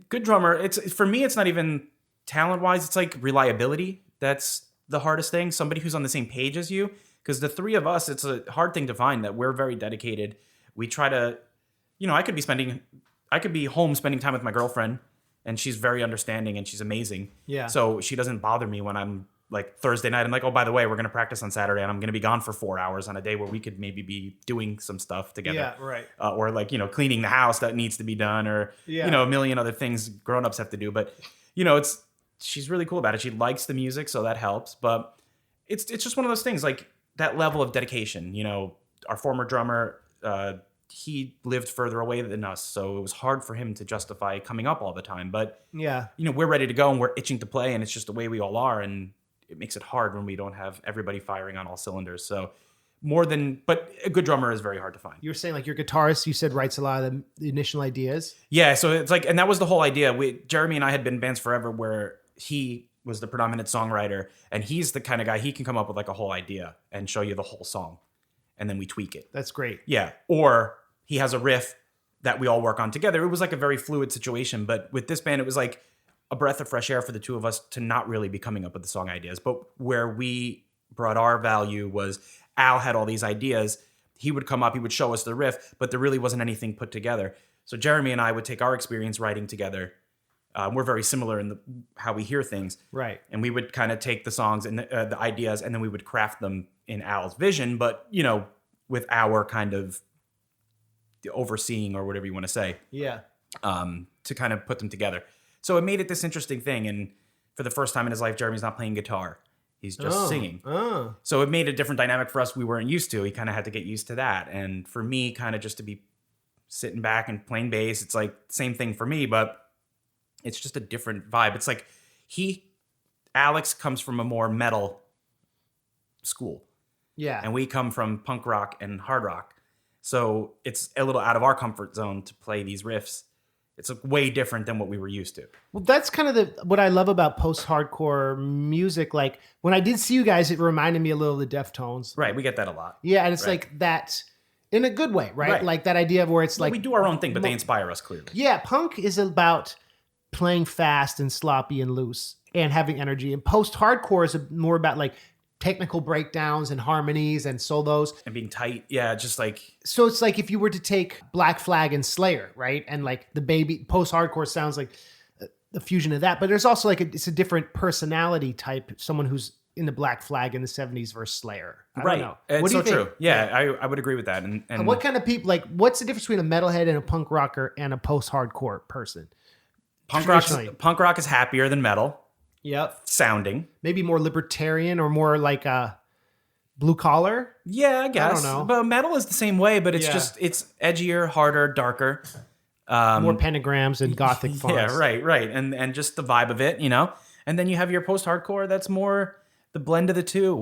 good drummer, for me, it's not even talent-wise. It's like reliability. That's the hardest thing. Somebody who's on the same page as you. Because the 3 of us, it's a hard thing to find that we're very dedicated. We try to... I could be home spending time with my girlfriend, and she's very understanding and she's amazing. Yeah. So she doesn't bother me when I'm like Thursday night. I'm like, oh, by the way, we're going to practice on Saturday, and I'm going to be gone for 4 hours on a day where we could maybe be doing some stuff together. Yeah, right. Or like, cleaning the house that needs to be done, or, a million other things grown-ups have to do. But, she's really cool about it. She likes the music, so that helps. But it's just one of those things, like that level of dedication. Our former drummer, he lived further away than us, so it was hard for him to justify coming up all the time. But we're ready to go, and we're itching to play, and it's just the way we all are, and it makes it hard when we don't have everybody firing on all cylinders. So but a good drummer is very hard to find. You were saying like your guitarist, you said, writes a lot of the initial ideas. Yeah, so it's like, and that was the whole idea. Jeremy and I had been in bands forever where he was the predominant songwriter, and he's the kind of guy, he can come up with like a whole idea and show you the whole song, and then we tweak it. That's great. Yeah, or he has a riff that we all work on together. It was like a very fluid situation, but with this band, it was like a breath of fresh air for the 2 of us to not really be coming up with the song ideas. But where we brought our value was Al had all these ideas. He would come up, he would show us the riff, but there really wasn't anything put together. So Jeremy and I would take our experience writing together. We're very similar in how we hear things. Right. And we would kind of take the songs and the ideas, and then we would craft them in Al's vision, but, with our kind of overseeing, or whatever you want to say. Yeah. To kind of put them together. So it made it this interesting thing. And for the first time in his life, Jeremy's not playing guitar. He's just singing. So it made a different dynamic for us we weren't used to. He kind of had to get used to that. And for me, kind of just to be sitting back and playing bass, it's like same thing for me, but it's just a different vibe. It's like Alex comes from a more metal school. Yeah. And we come from punk rock and hard rock. So it's a little out of our comfort zone to play these riffs. It's like way different than what we were used to. Well, that's kind of what I love about post-hardcore music. Like when I did see you guys, it reminded me a little of the Deftones. Right. We get that a lot. Yeah. And it's like that in a good way, right? Like that idea of where it's like... We do our own thing, but they inspire us clearly. Yeah. Punk is about playing fast and sloppy and loose and having energy. And post-hardcore is more about like technical breakdowns and harmonies and solos. And being tight. Yeah, just like... So it's like if you were to take Black Flag and Slayer, right? And like the baby post-hardcore sounds like the fusion of that. But there's also like it's a different personality type. Someone who's in the Black Flag in the 70s versus Slayer. I don't know. It's what do so you think? true. Yeah, I would agree with that. And what kind of people, like what's the difference between a metalhead and a punk rocker and a post-hardcore person? Punk rock is happier than metal. Yep. Sounding. Maybe more libertarian or more like blue collar? Yeah, I guess. I don't know. But metal is the same way, but it's just, it's edgier, harder, darker. More pentagrams and gothic fonts. Yeah, right. And just the vibe of it, you know? And then you have your post-hardcore that's more the blend of the two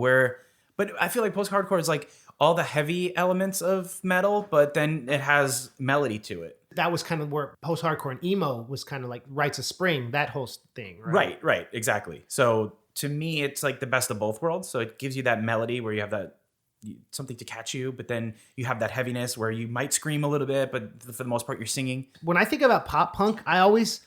but I feel like post-hardcore is like all the heavy elements of metal, but then it has melody to it. That was kind of where post-hardcore and emo was kind of like Rites of Spring, that whole thing, right? Right, exactly. So to me, it's like the best of both worlds. So it gives you that melody where you have that something to catch you, but then you have that heaviness where you might scream a little bit, but for the most part, you're singing. When I think about pop punk, I always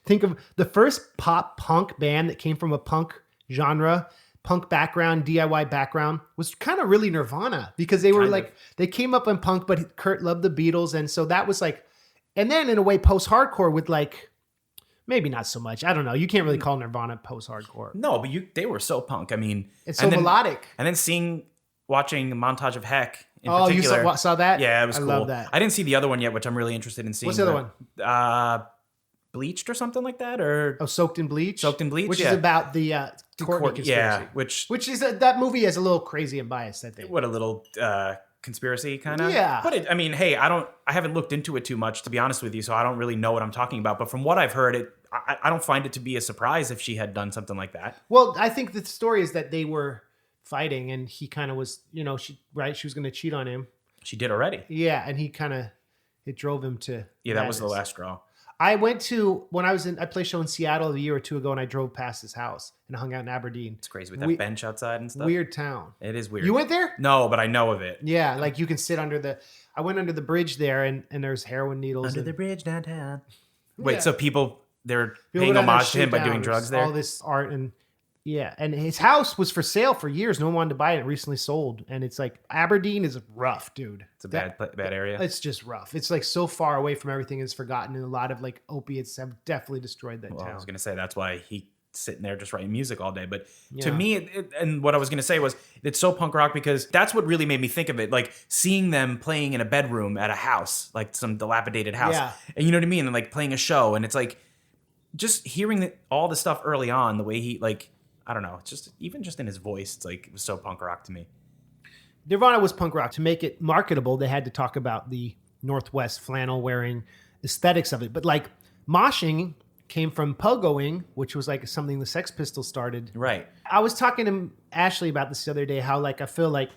think of the first pop punk band that came from a punk genre, punk background, DIY background, was kind of really Nirvana because they were they came up in punk, but Kurt loved the Beatles. And so that was like, and then in a way post-hardcore with like, maybe not so much. I don't know. You can't really call Nirvana post-hardcore. No, but they were so punk. I mean, it's so melodic. And then watching Montage of Heck in particular. You saw that? Yeah, it was cool. I love that. I didn't see the other one yet, which I'm really interested in seeing. What's the other one? Bleached or something like that, or Soaked in Bleach, which is about the Courtney conspiracy. Yeah, which is that movie is a little crazy and biased, I think. What a little conspiracy kind of. Yeah, but I mean, hey, I haven't looked into it too much, to be honest with you, so I don't really know what I'm talking about. But from what I've heard, I don't find it to be a surprise if she had done something like that. Well, I think the story is that they were fighting, and he kind of was, she was going to cheat on him. She did already. Yeah, and it drove him to. Yeah, that was the last straw. I went to, I played a show in Seattle a year or two ago, and I drove past his house and hung out in Aberdeen. It's crazy with that bench outside and stuff. Weird town. It is weird. You went there? No, but I know of it. Yeah, like you can sit I went under the bridge there, and there's heroin needles. Under the bridge downtown. Wait, so they're people paying homage to him by doing drugs there? All this art and... Yeah, and his house was for sale for years. No one wanted to buy it. It recently sold. And it's like, Aberdeen is rough, dude. It's a bad area. It's just rough. It's like so far away from everything it's forgotten. And a lot of like opiates have definitely destroyed that town. I was going to say, that's why he's sitting there just writing music all day. But to me, and what I was going to say was, it's so punk rock because that's what really made me think of it. Like seeing them playing in a bedroom at a house, like some dilapidated house. Yeah. And you know what I mean? And like playing a show. And it's like, just hearing all the stuff early on, the way he like... I don't know. It's just even just in his voice, it's like it was so punk rock to me. Nirvana was punk rock. To make it marketable, they had to talk about the Northwest flannel wearing aesthetics of it. But like moshing came from pogoing, which was like something the Sex Pistols started. Right. I was talking to Ashley about this the other day, how like I feel like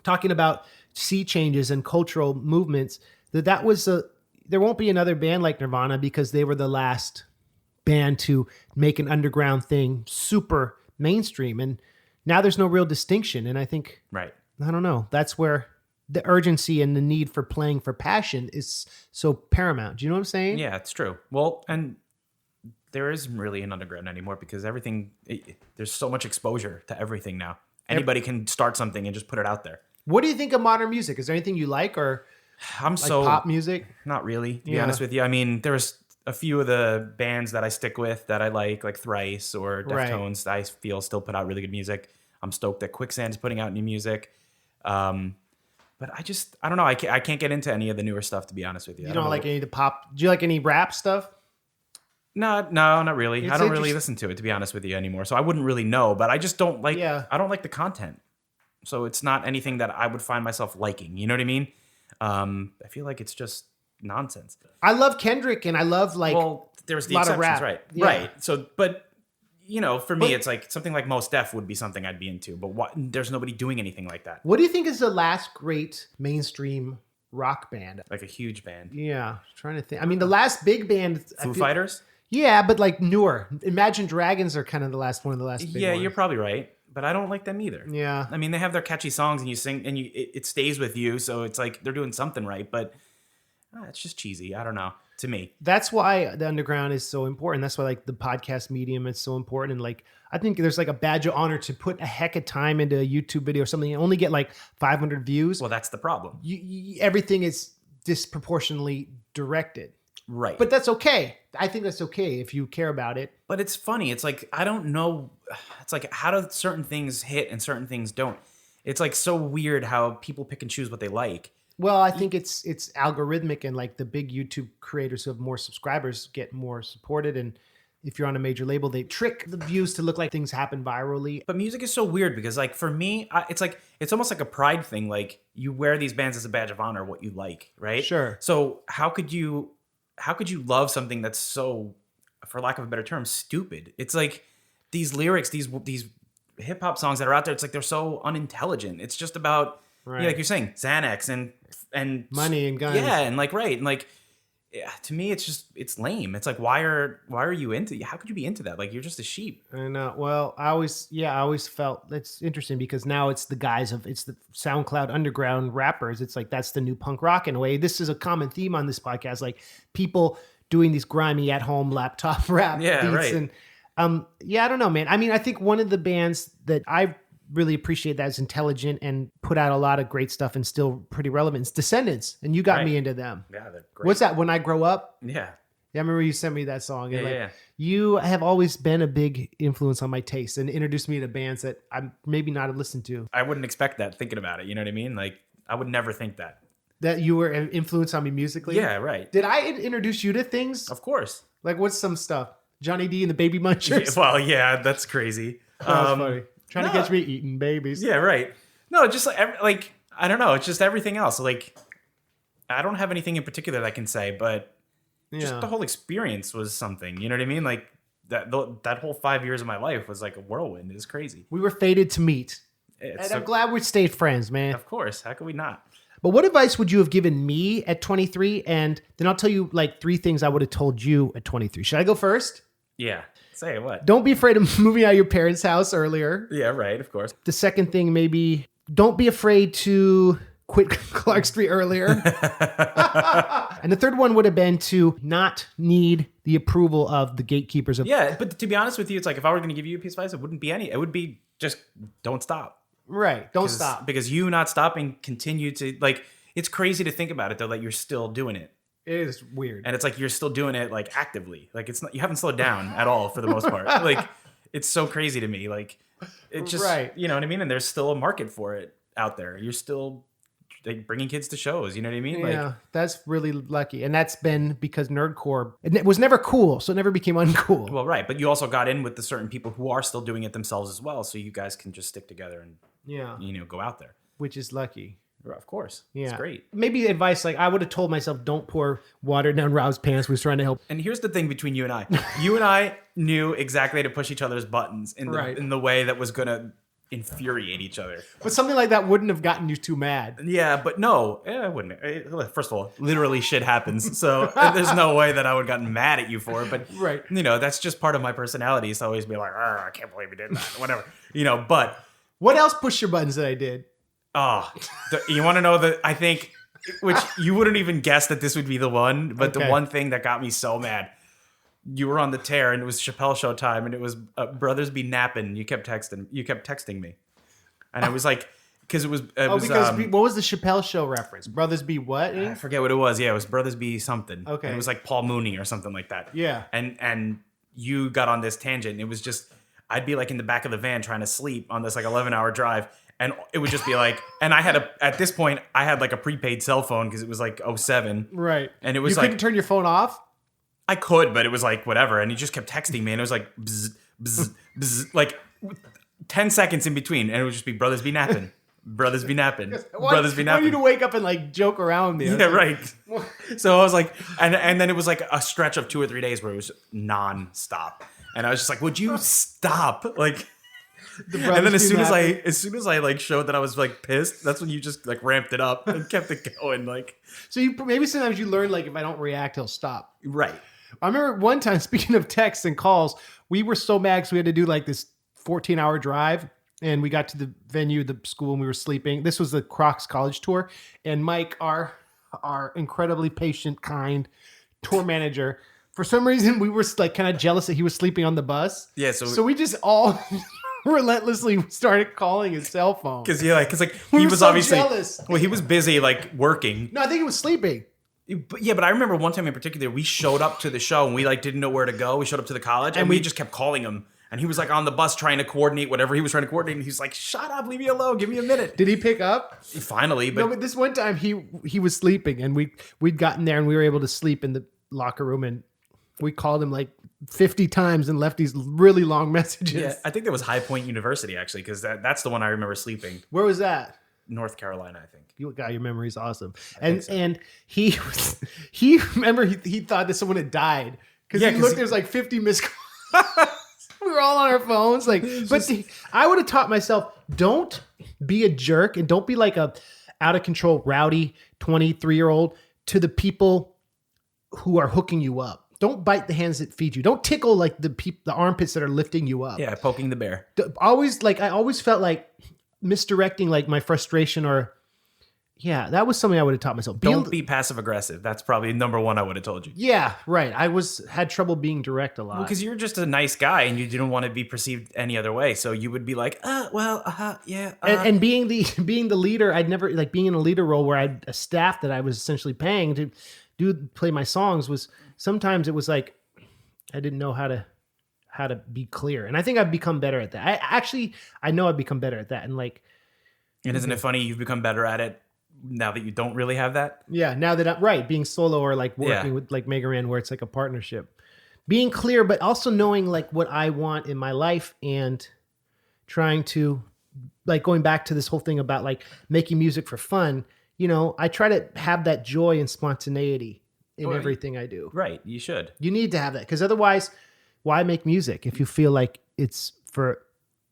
talking about sea changes and cultural movements, there won't be another band like Nirvana because they were the last band to make an underground thing super mainstream, and now there's no real distinction. And I think, right, I don't know, that's where the urgency and the need for playing for passion is so paramount. Do you know what I'm saying? Yeah, it's true. Well, and there isn't really an underground anymore because there's so much exposure to everything now. Anybody can start something and just put it out there. What do you think of modern music? Is there anything you like, or pop music? Not really, to be honest with you. I mean, there's a few of the bands that I stick with that I like Thrice or Deftones, I feel still put out really good music. I'm stoked that Quicksand's putting out new music. But I don't know. I can't get into any of the newer stuff, to be honest with you. You don't like any of the pop? Do you like any rap stuff? No, not really. It's I don't really interesting. listen to it, to be honest with you, anymore. So I wouldn't really know, but I just don't like, Yeah. I don't like the content. So it's not anything that I would find myself liking. You know what I mean? I feel like it's just nonsense. I love Kendrick and I love like Well, there's the a lot of exceptions, rap. right? Yeah. Right. So, but for me, it's like something like Mos Def would be something I'd be into. But there's nobody doing anything like that. What do you think is the last great mainstream rock band? Like a huge band. Yeah, trying to think. I mean, the last big band, Foo Fighters? Yeah, but like newer. Imagine Dragons are kind of one of the last big ones. You're probably right. But I don't like them either. Yeah. I mean, they have their catchy songs and you sing and it stays with you. So it's like they're doing something right. But it's just cheesy. I don't know. To me. That's why the underground is so important. That's why like the podcast medium is so important. And like, I think there's like a badge of honor to put a heck of time into a YouTube video or something and only get like 500 views. Well, that's the problem. Everything is disproportionately directed. Right. But that's okay. I think that's okay if you care about it. But it's funny. It's like, I don't know. It's like, how do certain things hit and certain things don't? It's like so weird how people pick and choose what they like. Well, I think it's algorithmic and like the big YouTube creators who have more subscribers get more supported. And if you're on a major label, they trick the views to look like things happen virally. But music is so weird because like for me, it's almost like a pride thing. Like you wear these bands as a badge of honor, what you like, right? Sure. So how could you love something that's so, for lack of a better term, stupid? It's like these lyrics, these hip hop songs that are out there. It's like they're so unintelligent. It's just about like you're saying, Xanax and money and guns. Yeah, and like right and like to me, it's lame. It's like why are you into? How could you be into that? Like you're just a sheep. I know. Well, I always felt that's interesting because now it's the SoundCloud underground rappers. It's like that's the new punk rock in a way. This is a common theme on this podcast, like people doing these grimy at home laptop rap beats. Right. And I don't know, man. I mean, I think one of the bands that I really appreciate that is intelligent and put out a lot of great stuff and still pretty relevant is Descendants. And you got me into them. Yeah, they're great. What's that? When I Grow Up? Yeah. Yeah, I remember you sent me that song. And Yeah. You have always been a big influence on my taste and introduced me to bands that I maybe not have listened to. I wouldn't expect that thinking about it. You know what I mean? Like I would never think that. That you were an influence on me musically? Yeah, right. Did I introduce you to things? Of course. Like what's some stuff? Johnny D and the Baby Munchers? Yeah, well, yeah, that's crazy. That's funny. Trying to catch me eating babies. Yeah, right. No, just like I don't know. It's just everything else. Like I don't have anything in particular that I can say, but just the whole experience was something. You know what I mean? Like that whole 5 years of my life was like a whirlwind. It was crazy. We were fated to meet. And I'm glad we stayed friends, man. Of course. How could we not? But what advice would you have given me at 23? And then I'll tell you like 3 things I would have told you at 23. Should I go first? Yeah. Say what? Don't be afraid of moving out of your parents' house earlier. Yeah, right. Of course. The second thing, maybe don't be afraid to quit Clark Street earlier. And the third one would have been to not need the approval of the gatekeepers. Yeah, but to be honest with you, it's like if I were going to give you a piece of advice, it wouldn't be any. It would be just don't stop. Right. Don't stop. Because you not stopping continue to like. It's crazy to think about it though, that you're still doing it. It is weird. And it's like you're still doing it like actively. Like it's not, you haven't slowed down at all for the most part. Like it's so crazy to me. Like it just, you know what I mean? And there's still a market for it out there. You're still like bringing kids to shows. You know what I mean? Yeah, like, that's really lucky. And that's been because nerdcore, it was never cool. So it never became uncool. Well, right. But you also got in with the certain people who are still doing it themselves as well. So you guys can just stick together and, go out there. Which is lucky. Of course. Yeah. It's great. Maybe advice like I would have told myself, don't pour water down Rob's pants. We was trying to help. And here's the thing between you and I. You and I knew exactly how to push each other's buttons in the way that was going to infuriate each other. But something like that wouldn't have gotten you too mad. Yeah, but no, it wouldn't. First of all, literally shit happens. So there's no way that I would have gotten mad at you for it. But, that's just part of my personality. Is to always be like, I can't believe you did that. Whatever. But. What else pushed your buttons that I did? Oh, you want to know I think, which you wouldn't even guess that this would be the one, but the one thing that got me so mad, you were on the tear and it was Chappelle Show time and it was Brothers Be Nappin'. You kept texting me. And I was like, because it was, what was the Chappelle Show reference? Brothers Be what? I forget what it was. Yeah, it was Brothers Be something. Okay. And it was like Paul Mooney or something like that. Yeah. And you got on this tangent and it was just, I'd be like in the back of the van trying to sleep on this like 11-hour drive. And it would just be like, and I had at this point, I had like a prepaid cell phone because it was like 07. Right. And it was you couldn't turn your phone off? I could, but it was like whatever. And he just kept texting me, and it was like bzz, bzz, bzz, like 10 seconds in between, and it would just be brothers be napping. Brothers be napping. Brothers be I want napping. you to wake up and like joke around me. Yeah, right. So I was like, and then it was like a stretch of 2 or 3 days where it was non-stop. And I was just like, would you stop? Like, and then as soon as I like showed that I was like pissed, that's when you just like ramped it up and kept it going. Like, so maybe sometimes you learn like if I don't react, he'll stop. Right. I remember one time, speaking of texts and calls, we were so mad because we had to do like this 14-hour drive. And we got to the venue, the school, and we were sleeping. This was the Crocs college tour. And Mike, our incredibly patient, kind tour manager, for some reason, we were like kind of jealous that he was sleeping on the bus. Yeah. So we just all relentlessly started calling his cell phone. Because he was so obviously jealous. Well, he was busy like working. No, I think he was sleeping. But I remember one time in particular, we showed up to the show and we like didn't know where to go. We showed up to the college and we just kept calling him. And he was like on the bus trying to coordinate whatever he was trying to coordinate. And he's like, shut up, leave me alone, give me a minute. Did he pick up? Finally, but... No, but this one time he was sleeping and we'd gotten there and we were able to sleep in the locker room and we called him like 50 times and left these really long messages. Yeah, I think that was High Point University actually, because that's the one I remember sleeping. Where was that? North Carolina, I think. Your memory's awesome. And he remember he thought that someone had died because he looked. There's like 50 missed calls. We were all on our phones. I would have taught myself, don't be a jerk and don't be like a out of control, rowdy 23-year-old to the people who are hooking you up. Don't bite the hands that feed you. Don't tickle like the armpits that are lifting you up. Yeah, poking the bear. I always felt like misdirecting like my frustration or that was something I would have taught myself. Don't be passive aggressive. That's probably number one I would have told you. Yeah, right. I had trouble being direct a lot. Because you're just a nice guy and you didn't want to be perceived any other way. So you would be like, yeah. And being the leader, I'd never like being in a leader role where I had a staff that I was essentially paying to play my songs was sometimes it was like I didn't know how to be clear. And I think I've become better at that. I know I've become better at that. And like, and isn't it funny you've become better at it now that you don't really have that? Yeah, now that I'm being solo or like working with like Mega Ran where it's like a partnership. Being clear, but also knowing like what I want in my life and trying to like going back to this whole thing about like making music for fun. You know, I try to have that joy and spontaneity in everything I do. Right, you should. You need to have that because otherwise, why make music if you feel like it's for...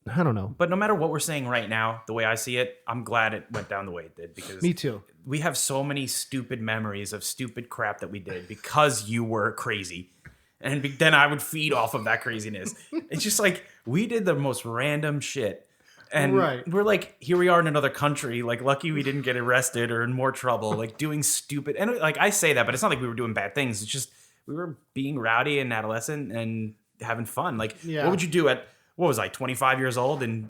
I don't know. But no matter what we're saying right now, the way I see it, I'm glad it went down the way it did. Because me too. We have so many stupid memories of stupid crap that we did because you were crazy. And then I would feed off of that craziness. It's just like, we did the most random shit. And we're like, here we are in another country. Like, lucky we didn't get arrested or in more trouble. Like, doing stupid... And like, I say that, but it's not like we were doing bad things. It's just, we were being rowdy and adolescent and having fun. Like, what would you do at... What was I, 25 years old in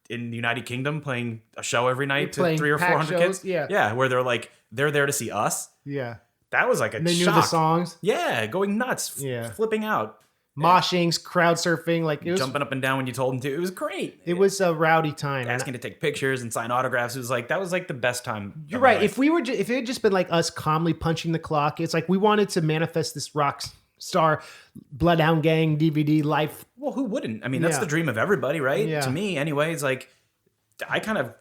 the United Kingdom playing a show every night to 300 or 400 kids? Yeah. Yeah, where they're there to see us. Yeah. That was like a shock. They knew the songs. Yeah, going nuts. Yeah. Flipping out. Moshings, crowd surfing. Like it was, jumping up and down when you told them to. It was great. It was a rowdy time. Asking to take pictures and sign autographs. That was like the best time. You're right. If it had just been like us calmly punching the clock, it's like we wanted to manifest this rock star Bloodhound Gang DVD life. Well, who wouldn't? I mean, that's the dream of everybody, right? Yeah. To me, anyway. It's like, I kind of,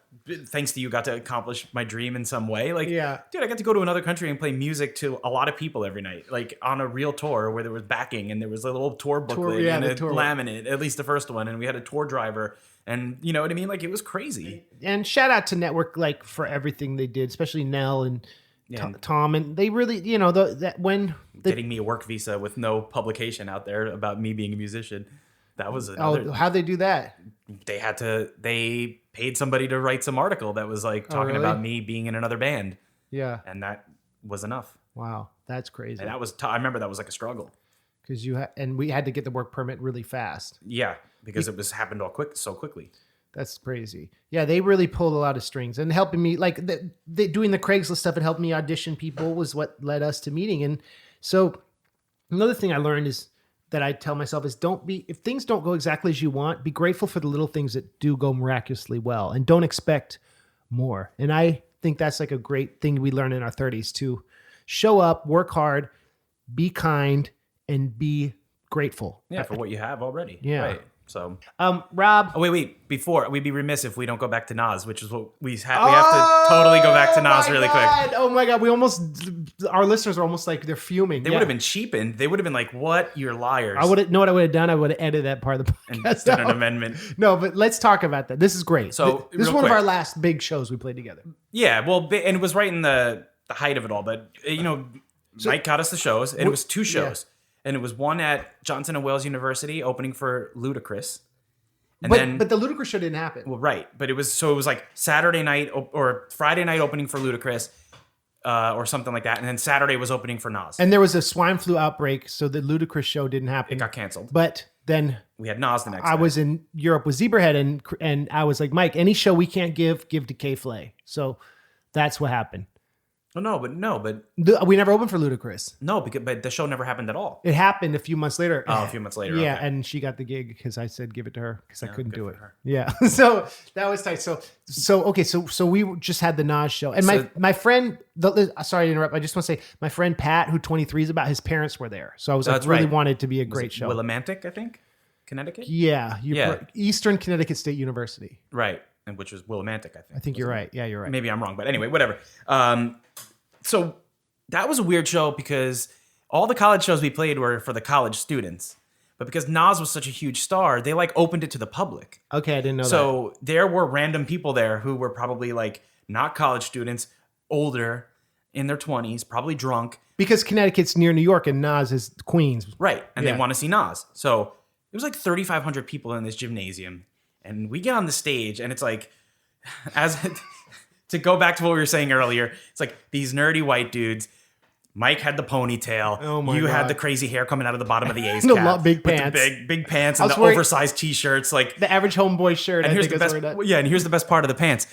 thanks to you, got to accomplish my dream in some way. Like, dude, I got to go to another country and play music to a lot of people every night, like on a real tour where there was backing and there was a little tour booklet and a laminate, at least the first one, and we had a tour driver, and you know what I mean? Like, it was crazy. And shout out to Network, like, for everything they did, especially Nell and Tom, and they really, you know, getting me a work visa with no publication out there about me being a musician. That was another. Oh, how'd they do that? They paid somebody to write some article that was like talking about me being in another band. Yeah. And that was enough. Wow. That's crazy. And that was, I remember that was like a struggle. Because we had to get the work permit really fast. Yeah. Because it happened so quickly. That's crazy. Yeah, they really pulled a lot of strings and helping me, like doing the Craigslist stuff and helping me audition people was what led us to meeting. And so another thing I learned is that I tell myself is if things don't go exactly as you want, be grateful for the little things that do go miraculously well and don't expect more. And I think that's like a great thing we learn in our 30s to show up, work hard, be kind, and be grateful. Yeah, for what you have already. Yeah. Right. So, Rob. oh wait. Before we'd be remiss if we don't go back to Nas, which is what we have. We have to totally go back to Nas really quick. Oh my God, our listeners are almost like they're fuming. They would have been cheapened. They would have been like, "What? You're liars." I would have. Know what I would have done? I would have edited that part of the podcast. And done an amendment. No, but let's talk about that. This is great. So this is real one quick. of our last big shows we played together. Yeah, well, and it was right in the height of it all. But Mike got us the shows, and it was 2 shows, and it was one at Johnson and Wales University opening for Ludacris. But the Ludacris show didn't happen. Well, right, but it was like Saturday night or Friday night opening for Ludacris, or something like that, and then Saturday was opening for Nas. And there was a swine flu outbreak, so the Ludacris show didn't happen. It got canceled. But then we had Nas the next. I was in Europe with Zebrahead, and I was like, Mike, any show we can't give to K-Flay. So that's what happened. Oh, no, but We never opened for Ludacris. No, but the show never happened at all. It happened a few months later. Oh, a few months later. Yeah, okay. and she got the gig because I said give it to her because I couldn't do it. her. Yeah, so that was tight. So we just had the Nas show, and my friend. Sorry to interrupt. I just want to say my friend Pat, who 23 is about, his parents were there, so I was like, really wanted to be a great show. Willimantic, I think, Connecticut. Yeah, Eastern Connecticut State University. Right, and which was Willimantic, I think. I think you're right. Yeah, you're right. Maybe I'm wrong, but anyway, whatever. So that was a weird show because all the college shows we played were for the college students. But because Nas was such a huge star, they like opened it to the public. Okay, I didn't know that. So there were random people there who were probably like not college students, older, in their 20s, probably drunk. Because Connecticut's near New York and Nas is Queens. Right. And they want to see Nas. So it was like 3,500 people in this gymnasium. And we get on the stage and it's like, to go back to what we were saying earlier, it's like these nerdy white dudes. Mike had the ponytail. Oh my you God. had the crazy hair coming out of the bottom of the A's The cap. big with pants. The big pants and the wearing oversized t-shirts. Like the average homeboy shirt. and I here's think the is best. where that- Yeah, and here's the best part of the pants.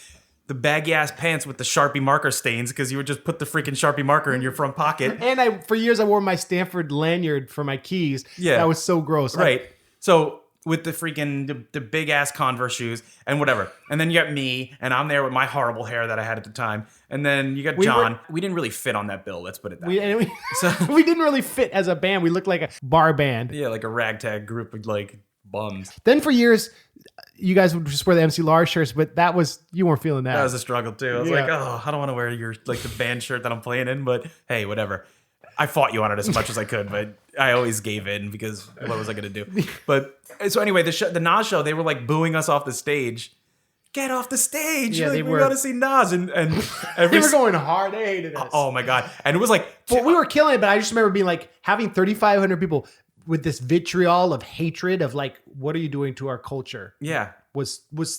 The baggy ass pants with the Sharpie marker stains because you would just put the freaking Sharpie marker in your front pocket. And for years I wore my Stanford lanyard for my keys. Yeah. That was so gross. Right. So with the freaking the big ass Converse shoes and whatever. And then you got me and I'm there with my horrible hair that I had at the time. And then you got John. We didn't really fit on that bill. Let's put it that way. We didn't really fit as a band. We looked like a bar band. Yeah, like a ragtag group of like bums. Then for years, you guys would just wear the MC Lars shirts, but you weren't feeling that. That was a struggle too. I was like, oh, I don't want to wear the band shirt that I'm playing in, but hey, whatever. I fought you on it as much as I could, but I always gave in because what was I going to do? But so anyway, the Nas show, they were like booing us off the stage. Get off the stage! Yeah, we got to see Nas, and they were going hard. They hated us. Oh my god! And it was like, well, we were killing it, but I just remember being like having 3,500 people with this vitriol of hatred of like, what are you doing to our culture? Yeah.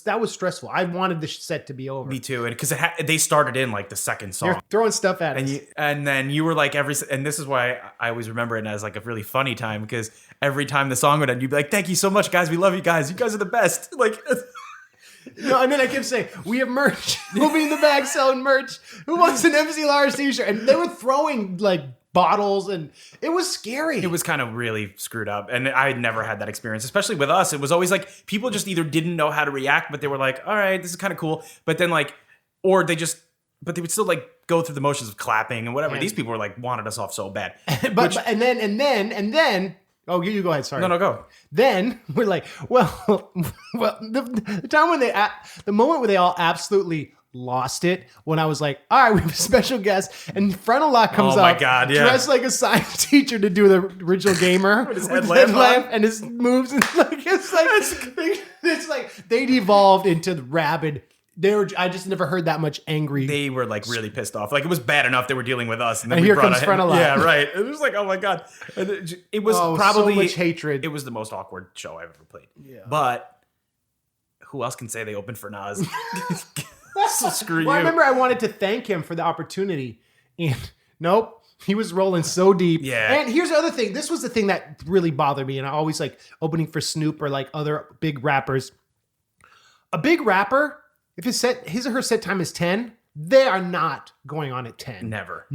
That was stressful. I wanted the set to be over. Me too, and because they started in like the second song. You're throwing stuff at us, and then you were like and this is why I always remember it as like a really funny time because every time the song would end, you'd be like, "Thank you so much, guys. We love you guys. You guys are the best." Like, no, and then I kept saying, "We have merch. We'll be in the bag selling merch. Who wants an MC Lars t-shirt?" And they were throwing like bottles, and it was scary. It was kind of really screwed up, and I had never had that experience, especially with us. It was always like people just either didn't know how to react, but they were like, "All right, this is kind of cool," but then like, or they would still like go through the motions of clapping and whatever. These people were like wanted us off so bad. And then. Oh, you go ahead. Sorry. No, go. Then we're like, well, the time when the moment where they all absolutely lost it, when I was like, all right, we have a special guest, and Frontalot comes my up, God, yeah. dressed like a science teacher to do the original gamer with his headlamp and his moves, and it's like they devolved into the rabid. I just never heard that much angry. They were like really pissed off. Like it was bad enough they were dealing with us, and then here comes Frontalot. Yeah, right. It was like, oh my god, and it was probably so much hatred. It was the most awkward show I've ever played. Yeah. But who else can say they opened for Nas? So screw you. I remember I wanted to thank him for the opportunity, and nope. He was rolling so deep. Yeah. And here's the other thing. This was the thing that really bothered me, and I always like opening for Snoop or like other big rappers. A big rapper, if his or her set time is 10, they are not going on at 10. Never.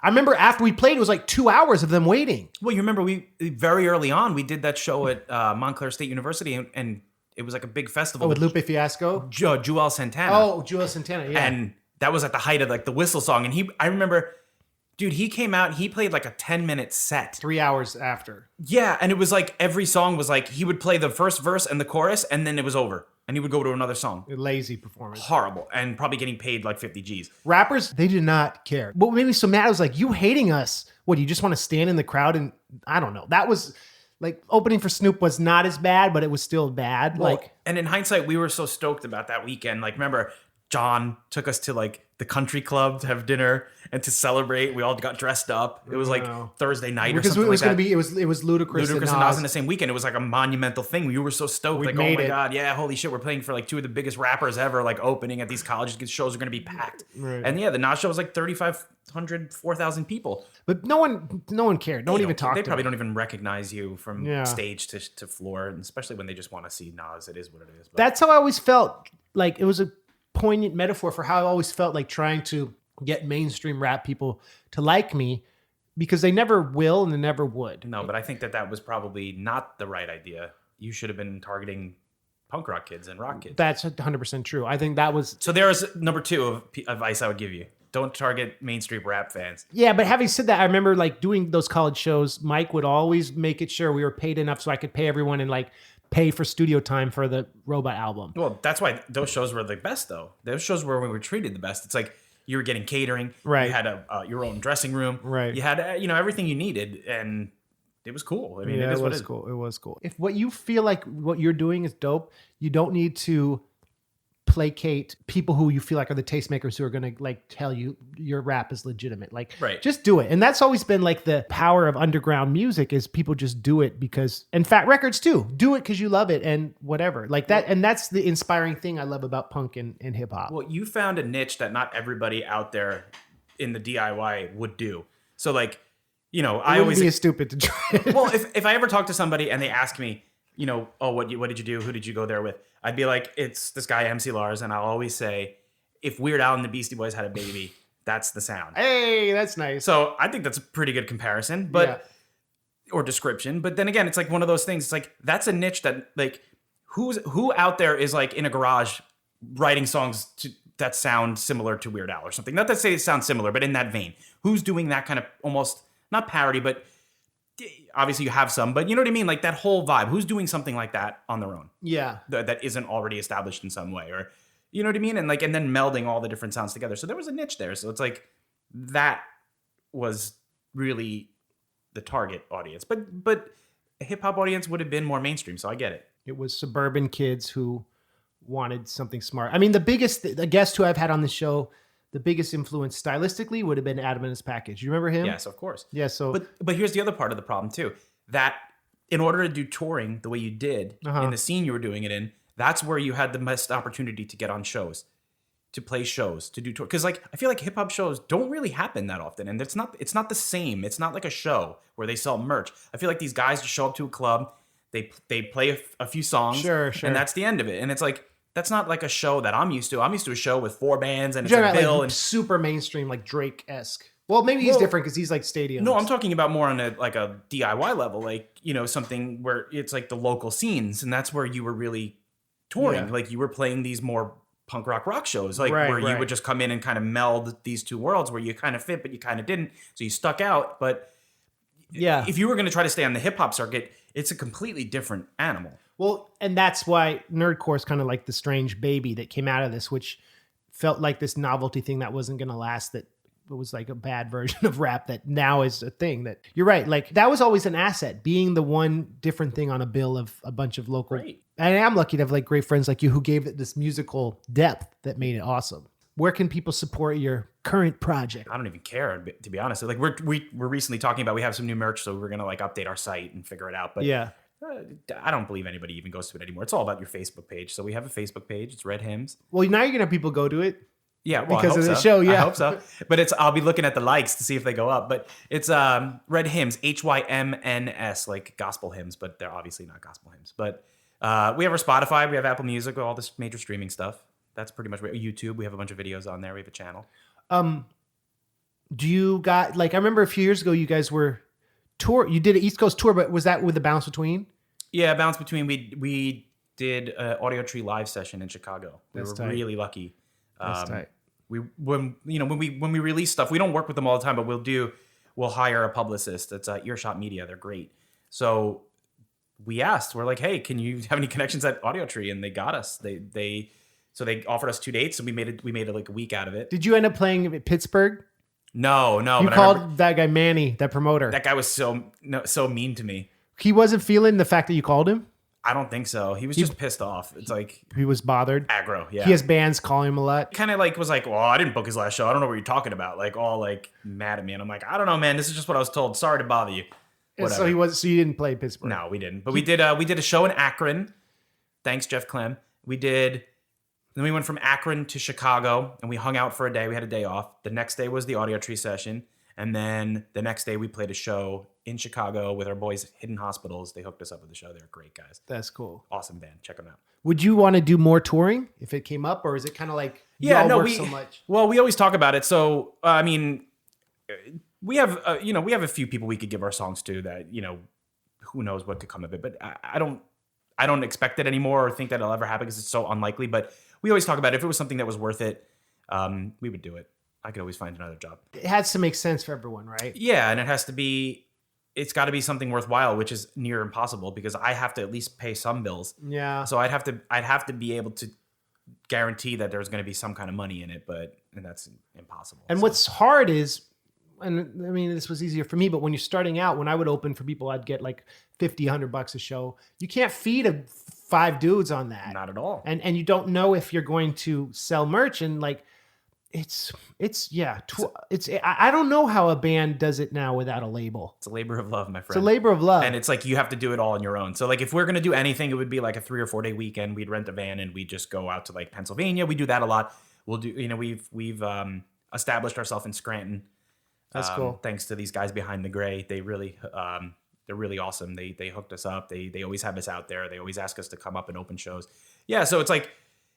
I remember after we played, it was like 2 hours of them waiting. Well, you remember we very early on, we did that show at Montclair State University, and it was like a big festival. Oh, with Lupe Fiasco? Joel Santana. Oh, Joel Santana, yeah. And that was at the height of like the Whistle song. And I remember Dude, he came out, he played like a 10-minute set. 3 hours after. Yeah, and it was like every song was like he would play the first verse and the chorus, and then it was over. And he would go to another song. A lazy performance. Horrible. And probably getting paid like 50 G's. Rappers, they did not care. What made me so mad was like, you hating us. What, you just want to stand in the crowd? And I don't know. That was like opening for Snoop was not as bad, but it was still bad. Well, and in hindsight, we were so stoked about that weekend. Like, remember, John took us to like the country club to have dinner and to celebrate. We all got dressed up. It was like Thursday night because or something it was like going that. to be, it was Ludacris and Nas in the same weekend. It was like a monumental thing. We were so stoked. Like, oh my God, yeah, holy shit, we're playing for like two of the biggest rappers ever, like opening at these colleges. These shows are going to be packed. Right. And yeah, the Nas show was like 3,500, 4,000 people. But no one cared. No one even talked. They probably don't even recognize you from stage to floor, and especially when they just want to see Nas. It is what it is. But that's how I always felt. Like it was a poignant metaphor for how I always felt like trying to get mainstream rap people to like me, because they never will and they never would. No, but I think that was probably not the right idea. You should have been targeting punk rock kids and rock kids. That's 100% true. I think that was... So there is number 2 of advice I would give you. Don't target mainstream rap fans. Yeah, but having said that, I remember like doing those college shows, Mike would always make it sure we were paid enough so I could pay everyone and like pay for studio time for the Robot album. Well, that's why those shows were the best, though. Those shows were when we were treated the best. It's like you were getting catering. Right. You had your own dressing room. Right. You had everything you needed, and it was cool. I mean, it was cool. It was cool. If what you feel like what you're doing is dope, you don't need to placate people who you feel like are the tastemakers who are going to like tell you your rap is legitimate. Like, just do it. And that's always been like the power of underground music is people just do it because, and Fat Records too, do it because you love it and whatever like that. And that's the inspiring thing I love about punk and hip hop. Well, you found a niche that not everybody out there in the DIY would do. So like, I always be stupid to try. Well, if I ever talk to somebody and they ask me, oh, what did you do? Who did you go there with? I'd be like, it's this guy, MC Lars. And I'll always say, if Weird Al and the Beastie Boys had a baby, that's the sound. Hey, that's nice. So I think that's a pretty good comparison, or description. But then again, it's like one of those things. It's like, that's a niche that like, who out there is like in a garage writing songs that sound similar to Weird Al or something? Not to say it sounds similar, but in that vein. Who's doing that kind of almost, not parody, but obviously you have some, but you know what I mean? Like that whole vibe. Who's doing something like that on their own? Yeah. That isn't already established in some way, or you know what I mean? And then melding all the different sounds together. So there was a niche there. So it's like that was really the target audience. But a hip hop audience would have been more mainstream. So I get it. It was suburban kids who wanted something smart. I mean, the guest who I've had on the show, the biggest influence stylistically would have been Adam and His Package. You remember him? Yes, of course. Yeah. So, but here's the other part of the problem too. That in order to do touring the way you did in the scene you were doing it in, that's where you had the best opportunity to get on shows, to play shows, to do tour. Because like I feel like hip hop shows don't really happen that often, and it's not the same. It's not like a show where they sell merch. I feel like these guys just show up to a club, they play a few songs, sure, and that's the end of it. And it's like. That's not like a show that I'm used to. I'm used to a show with 4 bands and it's a bill like and super mainstream, like Drake-esque. Well, maybe he's different because he's like stadiums. No, I'm talking about more on a DIY level, like something where it's like the local scenes, and that's where you were really touring. Yeah. Like you were playing these more punk rock shows, like where you would just come in and kind of meld these two worlds where you kind of fit, but you kind of didn't. So you stuck out. But yeah, if you were going to try to stay on the hip hop circuit, it's a completely different animal. Well, and that's why nerdcore is kind of like the strange baby that came out of this, which felt like this novelty thing that wasn't going to last, that it was like a bad version of rap that now is a thing that you're right. Like that was always an asset, being the one different thing on a bill of a bunch of local. Right. And I'm lucky to have like great friends like you who gave it this musical depth that made it awesome. Where can people support your current project? I don't even care, to be honest. Like we're recently talking about, we have some new merch, so we're going to like update our site and figure it out. But yeah. I don't believe anybody even goes to it anymore. It's all about your Facebook page. So we have a Facebook page. It's Red Hymns. Well, now you're going to have people go to it. Yeah, well, because of the show. Yeah, I hope so. But I'll be looking at the likes to see if they go up. But it's Red Hymns, HYMNS, like gospel hymns, but they're obviously not gospel hymns. But we have our Spotify, we have Apple Music, all this major streaming stuff. That's pretty much YouTube. We have a bunch of videos on there. We have a channel. Do you got like I remember a few years ago you guys were you did an East Coast tour, but was that with the Bounce Between? Yeah, Bounce Between. We did an Audio Tree live session in Chicago. We were really lucky. That's tight. when we release stuff, we don't work with them all the time, but we'll hire a publicist. That's Earshot Media. They're great. So we're like, hey, can you have any connections at Audio Tree? And they got us. So they offered us 2 dates, and we made it like a week out of it. Did you end up playing at Pittsburgh? No. You called that guy Manny, that promoter. That guy was so mean to me. He wasn't feeling the fact that you called him? I don't think so. He was just pissed off. It's like he was bothered. Aggro, yeah. He has bands calling him a lot. Kind of like was like, well, I didn't book his last show. I don't know what you're talking about. Like all like mad at me, and I'm like, I don't know, man. This is just what I was told. Sorry to bother you. Whatever. So you didn't play Pittsburgh? No, we didn't. But we did a show in Akron. Thanks, Jeff Clem. Then we went from Akron to Chicago, and we hung out for a day. We had a day off. The next day was the Audio Tree session. And then the next day we played a show in Chicago with our boys Hidden Hospitals. They hooked us up with the show. They're great guys. That's cool. Awesome band. Check them out. Would you want to do more touring if it came up, or is it kind of like so much? Well, we always talk about it. So I mean, we have a few people we could give our songs to that who knows what could come of it. But I don't expect it anymore or think that it'll ever happen because it's so unlikely. But we always talk about it. If it was something that was worth it, we would do it. I could always find another job. It has to make sense for everyone, right? Yeah, and it's got to be something worthwhile, which is near impossible because I have to at least pay some bills. Yeah. So I'd have to be able to guarantee that there's going to be some kind of money in it, and that's impossible. And what's hard is, and I mean, this was easier for me, but when you're starting out, when I would open for people, I'd get like $50, $100 a show. You can't feed 5 dudes on that. Not at all. And you don't know if you're going to sell merch, and like, I don't know how a band does it now without a label. It's a labor of love, my friend. It's a labor of love. And it's like you have to do it all on your own. So like if we're going to do anything, it would be like a 3 or 4 day weekend. We'd rent a van and we'd just go out to like Pennsylvania. We do that a lot. We'll do, we've established ourselves in Scranton. That's cool. Thanks to these guys behind the gray. They're really awesome. They hooked us up. They always have us out there. They always ask us to come up and open shows. Yeah. So it's like,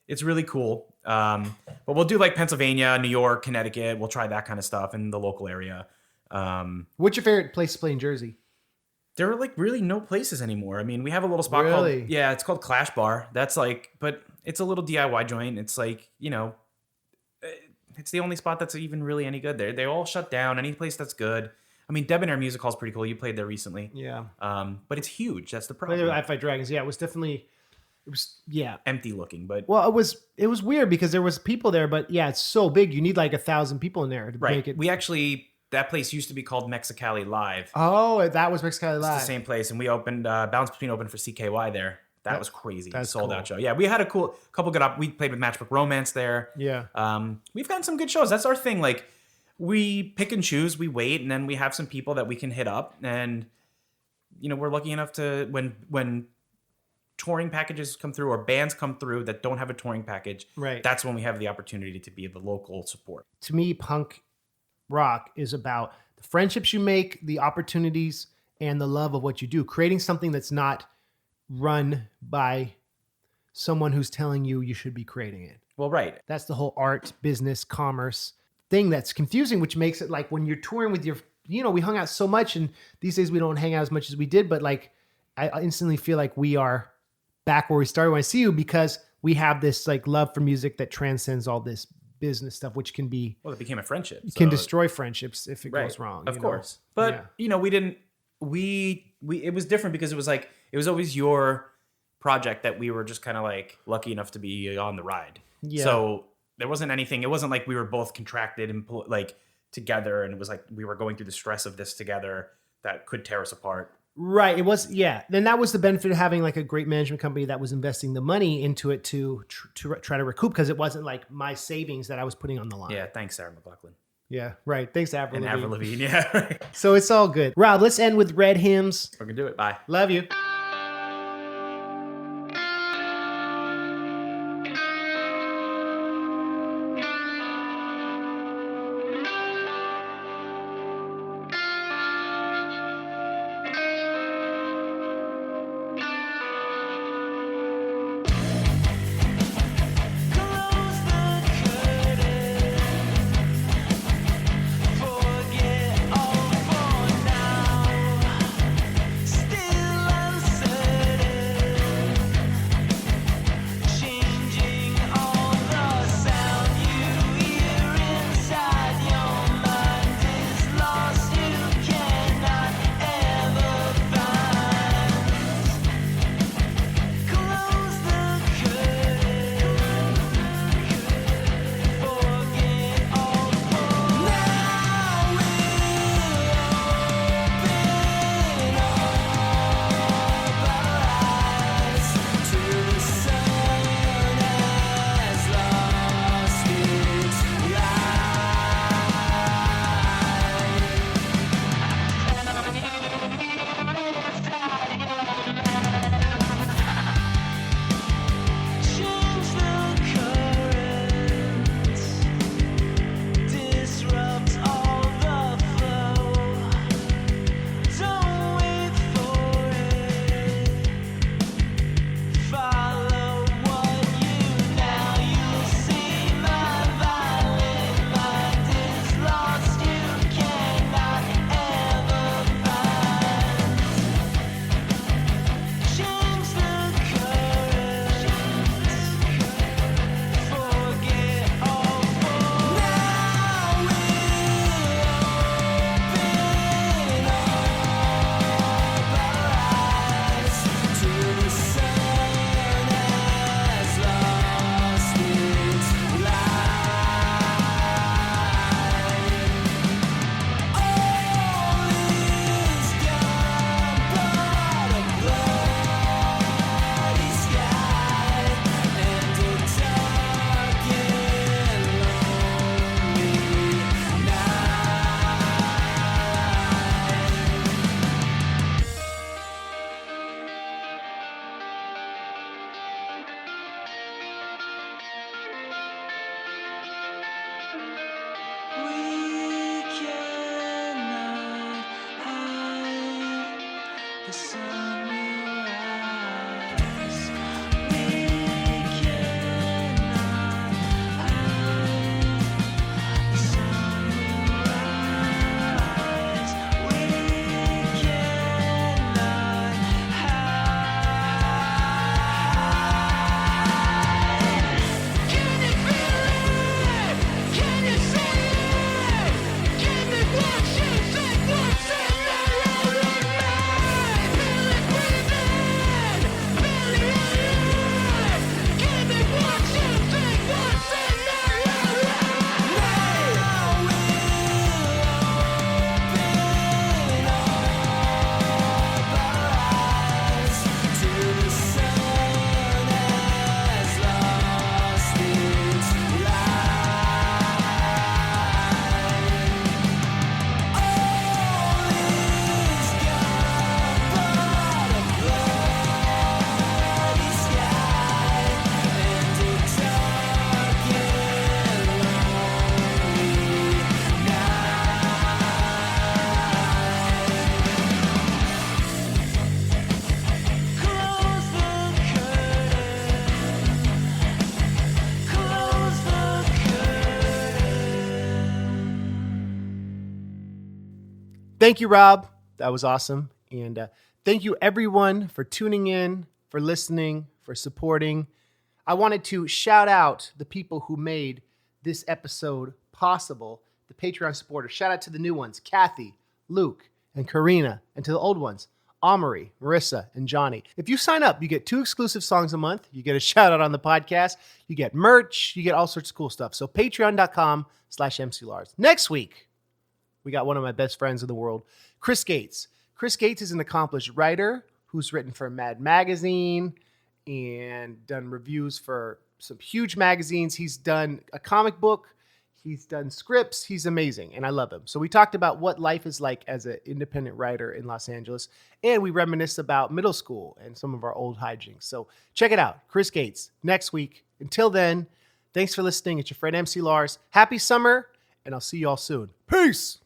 it's really cool. But we'll do like Pennsylvania, New York, Connecticut. We'll try that kind of stuff in the local area. What's your favorite place to play in Jersey? There are like really no places anymore. I mean, we have a little spot called, it's called Clash Bar. That's like, but it's a little DIY joint. It's like, it's the only spot that's even really any good there. They all shut down. Any place that's good. I mean, Debonair Music Hall is pretty cool. You played there recently. Yeah. But it's huge. That's the problem. Played there at Fight Dragons. Yeah, it was definitely... empty looking, but well, it was weird because there was people there, but yeah, it's so big. You need like 1,000 people in there to make it. We actually, that place used to be called Mexicali Live. Oh, that was Mexicali Live. It's the same place, and we opened Balance Between open for CKY there. That was crazy. That's sold cool. out show. Yeah, we had a couple good we played with Matchbook Romance there. Yeah. We've gotten some good shows. That's our thing. Like we pick and choose, we wait, and then we have some people that we can hit up, and we're lucky enough to when touring packages come through or bands come through that don't have a touring package, right? That's when we have the opportunity to be the local support. To me, punk rock is about the friendships you make, the opportunities, and the love of what you do. Creating something that's not run by someone who's telling you should be creating it. Well, right. That's the whole art, business, commerce thing that's confusing, which makes it like when you're touring with your, we hung out so much, and these days we don't hang out as much as we did, but like I instantly feel like we are back where we started when I see you, because we have this like love for music that transcends all this business stuff, which can be, it became a friendship. Can destroy friendships if it goes wrong. Of course. But it was different because it was like, it was always your project that we were just kind of like lucky enough to be on the ride. Yeah. So there wasn't anything, it wasn't like we were both contracted and like together, and it was like we were going through the stress of this together that could tear us apart. Right. It was, yeah. Then that was the benefit of having like a great management company that was investing the money into it to try to recoup, because it wasn't like my savings that I was putting on the line. Yeah. Thanks, Sarah McLachlan. Yeah. Right. Thanks, Avril Lavigne. Avril Lavigne. Yeah. Right. So it's all good. Rob, let's end with Red Hymns. We're going to do it. Bye. Love you. Still Thank you, Rob. That was awesome. And thank you, everyone, for tuning in, for listening, for supporting. I wanted to shout out the people who made this episode possible, the Patreon supporters. Shout out to the new ones, Kathy, Luke, and Karina, and to the old ones, Amory, Marissa, and Johnny. If you sign up, you get 2 exclusive songs a month. You get a shout out on the podcast. You get merch. You get all sorts of cool stuff. So patreon.com/MCLars. Next week, we got one of my best friends in the world, Chris Gates. Chris Gates is an accomplished writer who's written for Mad Magazine and done reviews for some huge magazines. He's done a comic book. He's done scripts. He's amazing, and I love him. So we talked about what life is like as an independent writer in Los Angeles, and we reminisce about middle school and some of our old hijinks. So check it out, Chris Gates, next week. Until then, thanks for listening. It's your friend MC Lars. Happy summer, and I'll see you all soon. Peace!